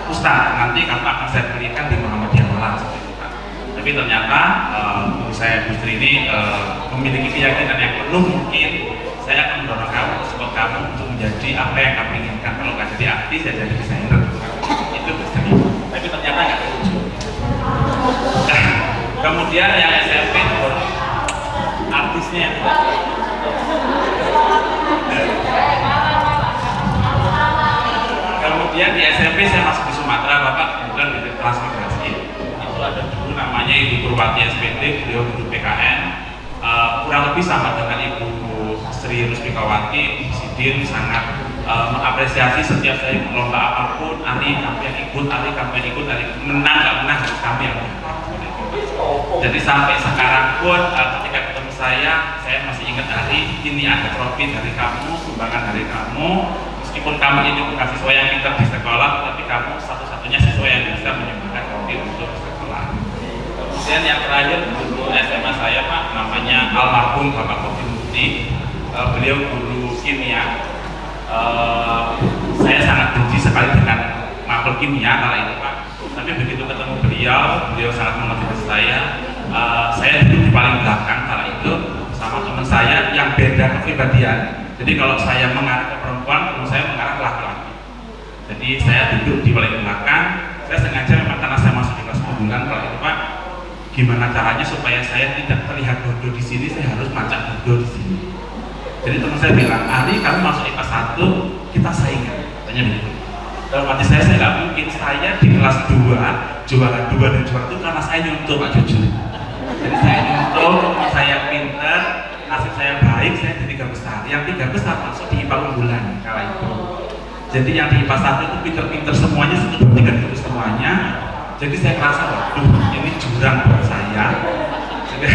ustaz. Nanti kamu akan saya berikan di Muhammadiyah Malang seperti itu, Pak. Tapi ternyata guru saya Gusri ini memiliki keyakinan yang penuh, mungkin saya akan mendorong kamu, support kamu untuk menjadi apa yang kamu inginkan. Kalau nggak jadi artis, saya jadi desainer. Itu Gusri. Tapi ternyata nggak terwujud. Kemudian yang SMP itu artisnya. Kemudian di SMP saya masuk di Sumatera, Bapak kebetulan di transmigrasi. Itu ada dulu namanya Ibu Purwati SPD, beliau guru PKN. Kurang lebih sama dengan Ibu Sri Rusmikawati, Sidin, sangat mengapresiasi setiap saya ikut lomba apapun. Ari kamu yang ikut, Ari kamu yang ikut, Ari menang nggak menang harus kami yang menang. Jadi sampai sekarang pun ketika ketemu saya masih ingat Ari, ini ada trofi dari kamu, sumbangan dari kamu. Meskipun kamu ini bukan siswa yang pintar di sekolah, tapi kamu satu-satunya siswa yang bisa menyumbangkan trofi untuk sekolah. Kemudian yang terakhir guru SMA saya, Pak, namanya almarhum Bapak Kofi Mufti. Beliau guru kimia. Saya sangat benci sekali dengan makhluk kimia kala itu, Pak. Tapi begitu ketemu beliau sangat memotivasi saya. Saya duduk di paling belakang kala itu sama teman saya yang beda kepribadian. Jadi kalau saya mengarah ke perempuan, teman saya mengarah ke laki-laki. Jadi saya duduk di paling belakang. Saya sengaja memang karena saya masuk di kelas unggulan kalau itu, Pak. Gimana caranya supaya saya tidak terlihat bodoh di sini? Saya harus macam bodoh di sini. Jadi teman saya bilang, Ari, kamu masuk IPA 1, kita saingan. Tanya begitu. Dalam hati saya nggak mungkin. Saya di kelas 2, juara 2 dan juara itu karena saya nyontoh, Pak, jujur. Jadi saya nyontoh, saya pinter, nasib saya baik, saya di 3 besar. Yang 3 besar masuk di IPA unggulan kala itu. Jadi yang di IPA 1 itu pinter-pinter semuanya, satu 2 3 itu semuanya. Jadi saya merasa, waduh, ini jurang buat saya. Jadi,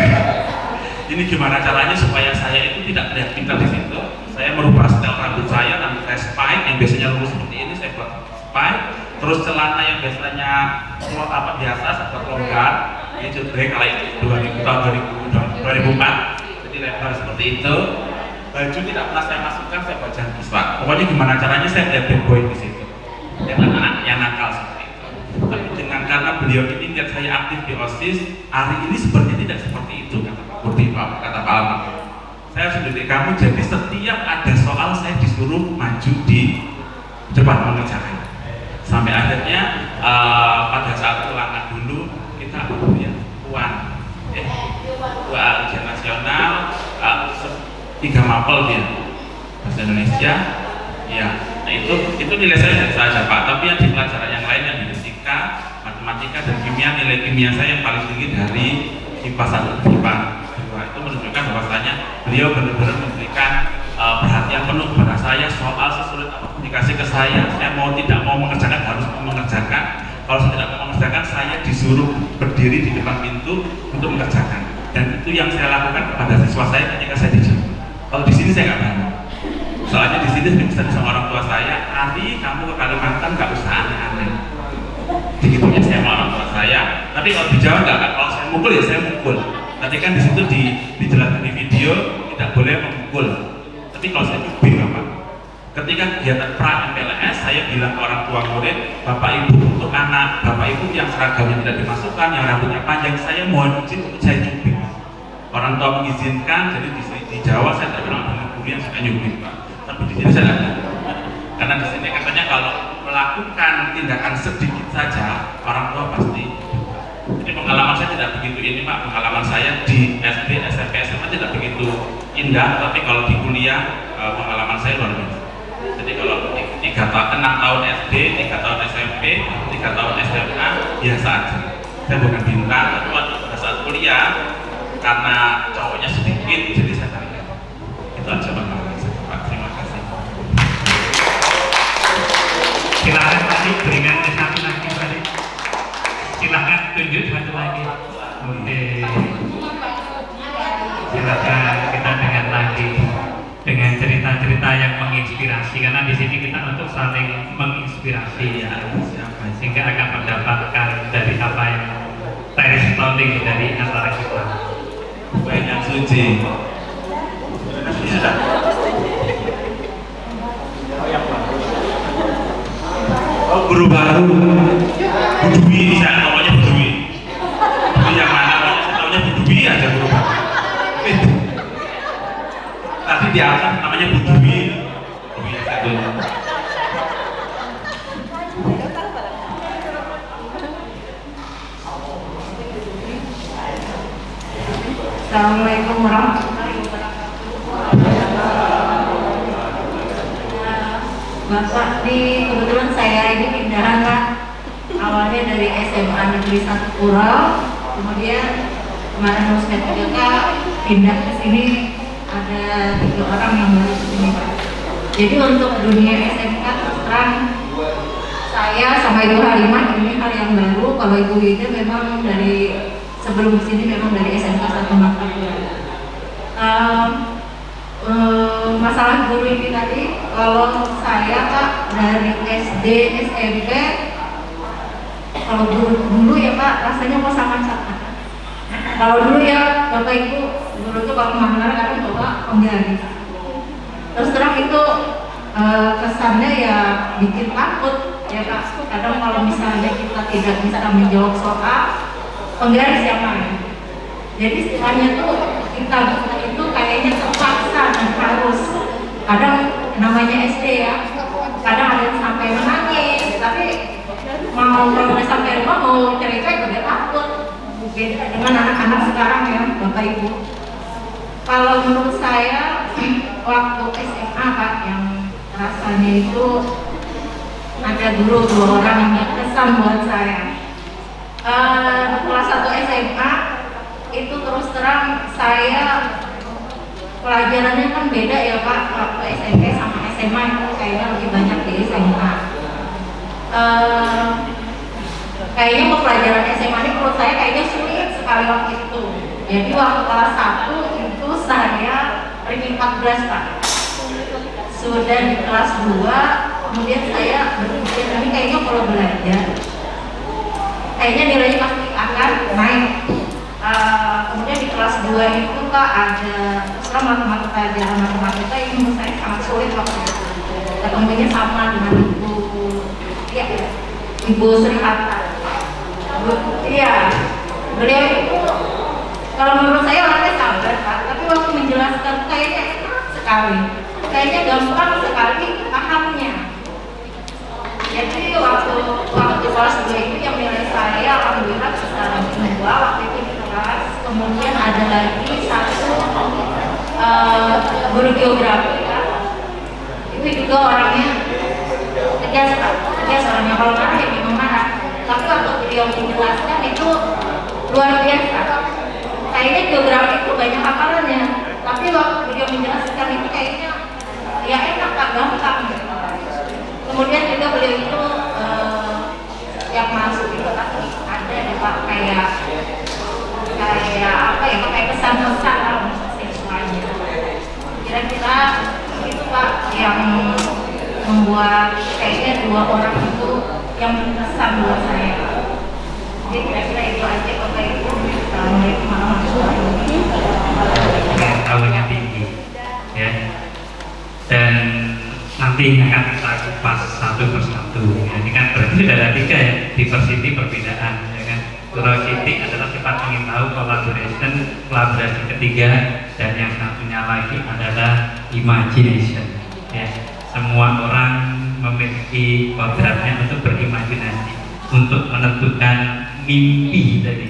ini gimana caranya supaya saya itu tidak terlihat pintar di situ? Saya merubah style rambut saya spike, yang biasanya lurus seperti ini saya buat spike. Terus celana yang biasanya biasa saya buat longgar. Ini juga kala itu 2004. Jadi lebar seperti itu. Baju tidak pernah saya masukkan, saya buat jangkis, Pak. Pokoknya gimana caranya saya lihat bad boy di situ. Dan anak-anak yang nakal seperti itu. Tapi karena beliau ini lihat saya aktif di OSIS, hari ini sepertinya tidak seperti itu, kata Pak Kurdi, kata Pak Alma. Saya sendiri kamu, jadi setiap ada soal saya disuruh maju di depan mengerjakan. Sampai akhirnya pada saat ulangan dulu kita ujian nasional 3 mapel dia bahasa Indonesia, ya. Nah itu nilai saya biasa saja, Pak. Tapi yang di pelajaran yang lain yang di fisika, matematika dan kimia, nilai kimia saya yang paling tinggi dari IPA 1 dan IPA 2. Itu menunjukkan bahwasanya beliau benar-benar memberikan perhatian penuh kepada saya. Soal sesulit apapun dikasih ke saya tidak mau mengerjakan, harus mengerjakan. Kalau saya tidak mau mengerjakan, saya disuruh berdiri di depan pintu untuk mengerjakan. Dan itu yang saya lakukan kepada siswa saya ketika saya dijemput. Kalau di sini saya nggak berani. Soalnya di sini bisa sama orang tua saya, Ari, kamu ke Kalimantan nggak usah aneh-aneh. Begitunya saya sama orang tua saya. Tapi kalau di Jawa nggak. Kalau saya mukul ya saya mukul. Nanti kan di situ dijelaskan di video tidak boleh memukul. Tapi kalau saya nyubit, Bapak. Ketika kegiatan pra MPLS, saya bilang ke orang tua murid, Bapak Ibu untuk anak Bapak Ibu yang seragamnya tidak dimasukkan, yang rambutnya panjang, saya mohon izin untuk saya nyubit. Orang tua mengizinkan, jadi di Jawa saya tidak bilang dengan guru yang suka nyubit, Pak. Tapi di sini saya tidak. Karena di sini katanya kalau melakukan tindakan sedikit saja, orang tua pasti. Jadi pengalaman saya tidak begitu ini, Pak. Pengalaman saya di SD, SMP, SMA tidak begitu indah, tapi kalau di kuliah pengalaman saya luar biasa. Jadi kalau 6 tahun SD, 3 tahun SMP, 3 tahun SMA, biasa aja. Saya bukan bintang, tapi pada saat kuliah karena cowoknya sedikit, jadi saya tarik. Itu aja pengalaman saya, Pak. Terima kasih. Silakan tadi berikan satu lagi, Pak. Silakan tunjuk satu lagi. Oke. Silakan kita dengar lagi dengan cerita-cerita yang menginspirasi, karena di sini kita untuk saling menginspirasi, ya, sehingga akan mendapatkan dari apa yang responding dari antara kita. bukan yang suci. Sudah. Oh, guru baru. Budui, saya namanya Budui. Budui yang mana? Saya namanya Budui aja guru baru. Tadi diangkat namanya Budui. Budui yang satu. Assalamualaikum warahmatullahi wabarakatuh. Bapak, kebetulan saya ini pindahan Pak. Awalnya dari SMA Negeri 1 Kurau, kemudian kemarin lulus P3K pindah ke sini, ada 3 orang yang baru ke sini Pak. Jadi untuk dunia SMK terus terang saya sama Ibu Halimah ini hal yang baru. Kalau Ibu Wida memang dari sebelum kesini memang dari SMK 1 Makassar. Masalah guru ini tadi, kalau saya Pak dari SD, SMP, kalau dulu ya Pak rasanya kok sangat-sangat. Kalau dulu ya Bapak Ibu, guru itu kalau marah kadang Bapak penggaris. Terus terang itu kesannya ya bikin takut ya Pak. Kadang kalau misalnya kita tidak bisa menjawab soal, penggaris yang mana. Jadi istilahnya tuh kita buka itu kayaknya terpaksa dan harus. Kadang namanya SD ya, kadang ada yang sampai menangis, tapi mau udah sampai rumah mau cerita juga takut. Beda dengan anak-anak sekarang ya Bapak Ibu. Kalau menurut saya waktu SMA Pak yang rasanya itu ada dulu 2 orang yang berkesan buat saya. Kelas 1 SMA itu terus terang saya pelajarannya kan beda ya Pak. Waktu SMP sama SMA itu kayaknya lebih banyak di SMA. Kayaknya pelajaran SMA ini menurut saya kayaknya sulit sekali waktu itu. Jadi waktu kelas 1 itu saya ranking 14 Pak. Sudah di kelas 2 kemudian saya berpikir ini kayaknya kalau belajar kayaknya nilainya pasti akan naik. Kemudian di kelas 2 itu Pak ada pelajaran matematika yang menurut saya sangat sulit waktu itu. Ketemunya sama dengan Ibu Sri Hatta. Iya, beliau itu kalau menurut saya orangnya sabar Pak, tapi waktu menjelaskan kayaknya enak sekali, kayaknya gampang sekali pahamnya. Jadi waktu kelas 2 itu yang nilai saya alhamdulillah bisa 2 waktu itu di kelas. Kemudian ada lagi satu guru geografi Pak, itu juga orangnya tegas Pak, tegas orangnya, kalau marah ya memang marah. Tapi waktu beliau menjelaskan itu luar biasa. Kayaknya geografi itu banyak hafalannya, tapi waktu beliau menjelaskan itu kayaknya ya enak Pak, gampang. Kemudian juga beliau itu yang masuk itu pasti ada deh Pak kayak apa ya, kayak pesan-pesan kalau siswanya. Kira-kira itu Pak yang membuat kayaknya 2 orang itu yang berkesan buat saya. Jadi kira-kira itu aja Bapak Ibu. Assalamualaikum warahmatullahi wabarakatuh. Pengetahuannya tinggi, ya. Dan nanti akan kita kupas satu persatu. Ya, ini kan berarti ada 3 ya, diversity perbedaan, ya kan. Curiosity adalah sifat ingin tahu, collaboration, kolaborasi ketiga, dan yang satunya lagi adalah imagination. Ya, semua orang memiliki kodratnya untuk berimajinasi, untuk menentukan mimpi tadi,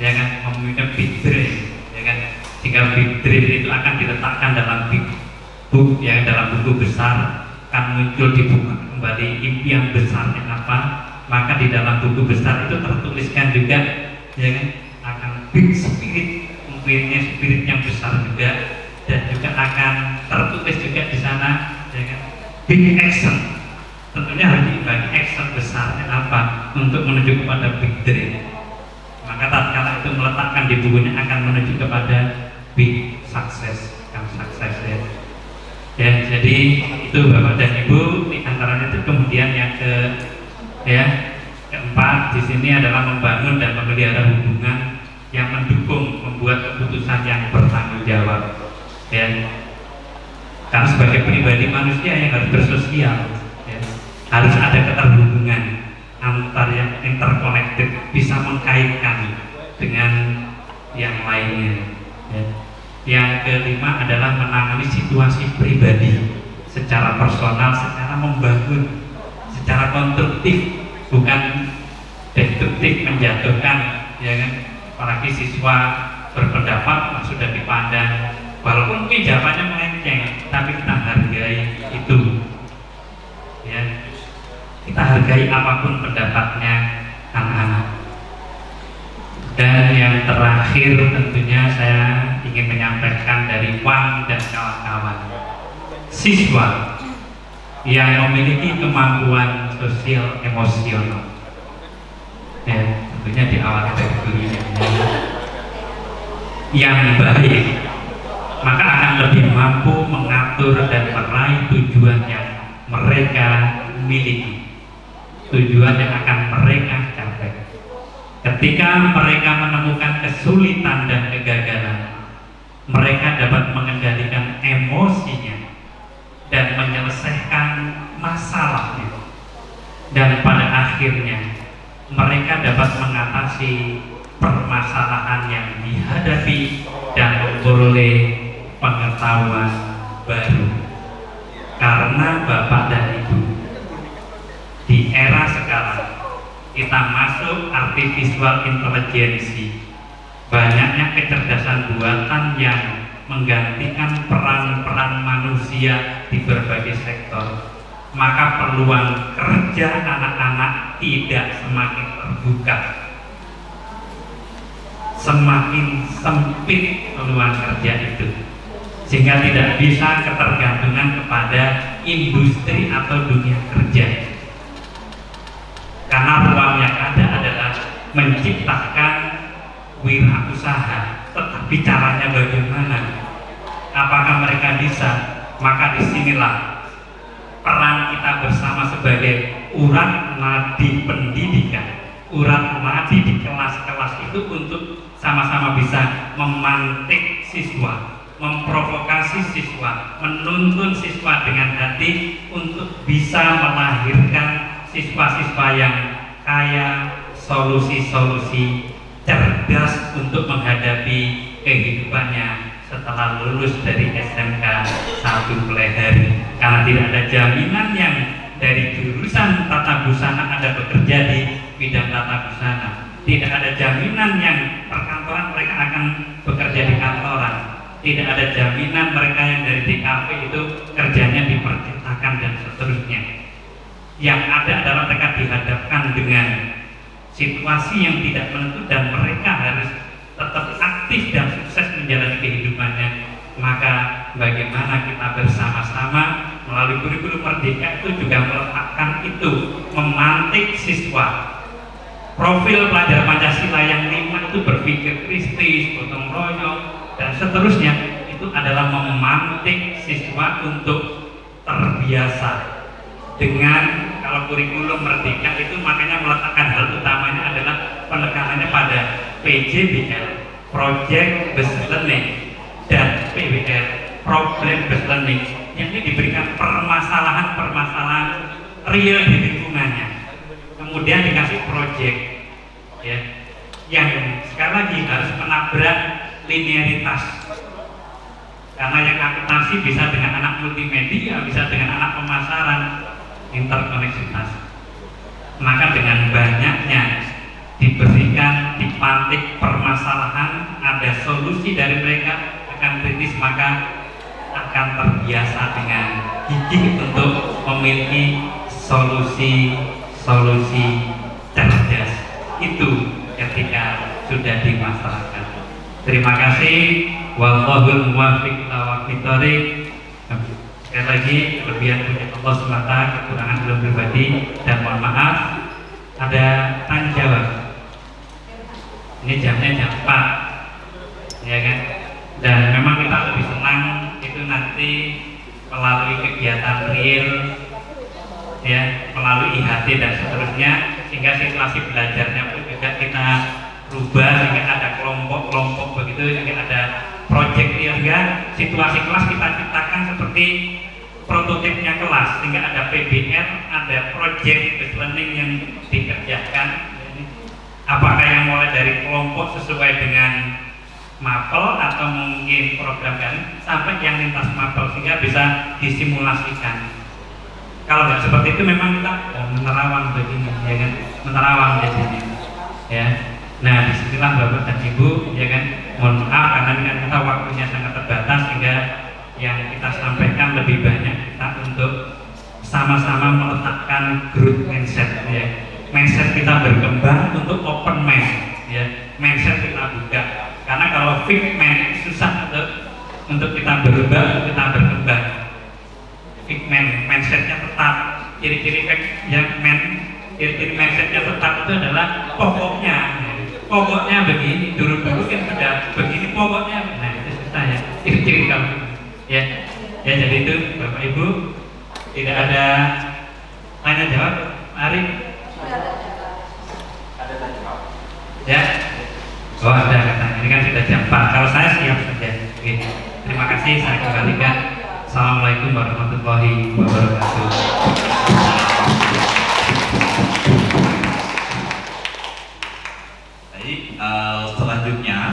ya kan, memiliki big dream, ya kan. Jika big dream itu akan diletakkan dalam big book, ya, dalam buku besar, akan muncul dibuka kembali impian besarnya apa, maka di dalam buku besar itu tertuliskan juga, ya kan, akan big spirit, mungkinnya spirit yang besar juga, dan juga akan tertulis juga di sana, ya kan, big action. Tentunya harus dibagi action besarnya apa untuk menuju kepada big dream. Maka tatkala itu meletakkan di bukunya akan menuju kepada big success, yang sukses ya. Ya, jadi itu Bapak dan Ibu, di antaranya itu. Kemudian yang keempat di sini adalah membangun dan memelihara hubungan yang mendukung membuat keputusan yang bertanggung jawab. Ya. Karena sebagai pribadi manusia yang harus bersosial, ya, harus ada keterhubungan antar yang interconnected, bisa mengkaitkan dengan yang lainnya. Ya. Yang kelima adalah menangani situasi pribadi secara personal, secara membangun, secara konstruktif, bukan destruktif, menjatuhkan, ya kan? Apalagi siswa berpendapat sudah dipandang, walaupun mungkin jawabannya melenceng, tapi kita hargai itu, ya. Kita hargai apapun pendapatnya anak-anak. Dan yang terakhir tentunya saya ingin menyampaikan dari Wan dan kawan-kawan, siswa yang memiliki kemampuan sosial emosional, ya, tentunya diawali dari gurunya yang baik, maka akan lebih mampu mengatur dan meraih tujuan yang mereka miliki, tujuan yang akan mereka capai. Ketika mereka menemukan kesulitan dan kegagalan, mereka dapat mengendalikan emosinya dan menyelesaikan masalahnya, dan pada akhirnya mereka dapat mengatasi permasalahan yang dihadapi dan memperoleh pengetahuan baru. Karena Bapak dan Ibu, di era sekarang kita masuk artificial intelligence, banyaknya kecerdasan buatan yang menggantikan peran-peran manusia di berbagai sektor, maka peluang kerja anak-anak tidak semakin terbuka, semakin sempit peluang kerja itu, sehingga tidak bisa ketergantungan kepada industri atau dunia kerja. Karena ruang yang ada adalah menciptakan wirausaha, tetapi caranya bagaimana? Apakah mereka bisa? Maka disinilah peran kita bersama sebagai urat nadi pendidikan, urat nadi di kelas-kelas itu untuk sama-sama bisa memantik siswa, memprovokasi siswa, menuntun siswa dengan hati untuk bisa melahirkan siswa-siswa yang kaya solusi-solusi cerdas untuk menghadapi kehidupannya setelah lulus dari SMK 1 Pelehari. Karena tidak ada jaminan yang dari jurusan tata busana ada bekerja di bidang tata busana, tidak ada jaminan yang perkantoran mereka akan bekerja di kantoran, tidak ada jaminan mereka yang dari DKV itu kerjanya di percetakan dan seterusnya. Yang ada adalah mereka dihadapkan dengan situasi yang tidak menentu dan mereka harus tetap aktif dan sukses menjalani kehidupannya. Maka bagaimana kita bersama-sama melalui kurikulum Merdeka itu juga meletakkan itu, memantik siswa. Profil pelajar Pancasila yang 5 itu berpikir kritis, gotong royong dan seterusnya, itu adalah memantik siswa untuk terbiasa dengan, kalau kurikulum Merdeka itu makanya meletakkan hal utamanya adalah penekanannya pada PJBL, Project Based Learning, dan PBL, Problem Based Learning, yang ini diberikan permasalahan-permasalahan real di lingkungannya, kemudian dikasih project, ya, yang sekali lagi harus menabrak linearitas. Karena yang akuntansi bisa dengan anak multimedia, bisa dengan anak pemasaran, interkoneksitas. Maka dengan banyaknya diberikan, dipantik permasalahan, ada solusi dari mereka, akan kritis, maka akan terbiasa dengan gigih untuk memiliki solusi-solusi cerdas itu ketika sudah di masyarakat. Terima kasih. Wallahul muwaffiq ila aqwamit thoriq. Sekali lagi, kelebihan punya Allah semata, kekurangan belum pribadi, dan mohon maaf. Ada tanya jawab. Ini jamnya jam 4, ya kan? Dan memang kita lebih senang itu nanti melalui kegiatan real, ya, melalui IHT dan seterusnya, sehingga situasi belajarnya pun juga kita rubah, sehingga ada kelompok kelompok begitu, enggak ada project sehingga situasi kelas kita ciptakan seperti prototipnya kelas, sehingga ada PBL, ada project based learning yang dikerjakan. Apakah yang mulai dari kelompok sesuai dengan mapel atau mungkin program kalian sampai yang lintas mapel sehingga bisa disimulasikan. Kalau nggak seperti itu memang kita menerawang begini, ya kan, menerawang jadinya, ya. Nah disinilah Bapak dan Ibu, ya kan, mohon maaf karena ini kan kita waktunya sangat terbatas sehingga yang kita sampaikan lebih banyak kita untuk sama-sama meletakkan growth mindset, ya. Mindset kita berkembang untuk open mind, ya. Mindset kita buka. Karena kalau fixed mind susah untuk kita berubah, kita berkembang. Fixed mind, mindsetnya tetap. Ciri-ciri ciri-ciri mindsetnya tetap itu adalah pokoknya. Pokoknya begini. Dulu-dulu kan sudah begini pokoknya. Nah itu susah ya. Ciri-ciri kamu. Ya, ya jadi itu Bapak Ibu tidak ada tanya jawab. Ari. Ya. Oh ada katanya, ini kan sudah jam 4. Kalau saya siap saja. Oke. Terima kasih, saya kembalikan. Assalamualaikum warahmatullahi wabarakatuh.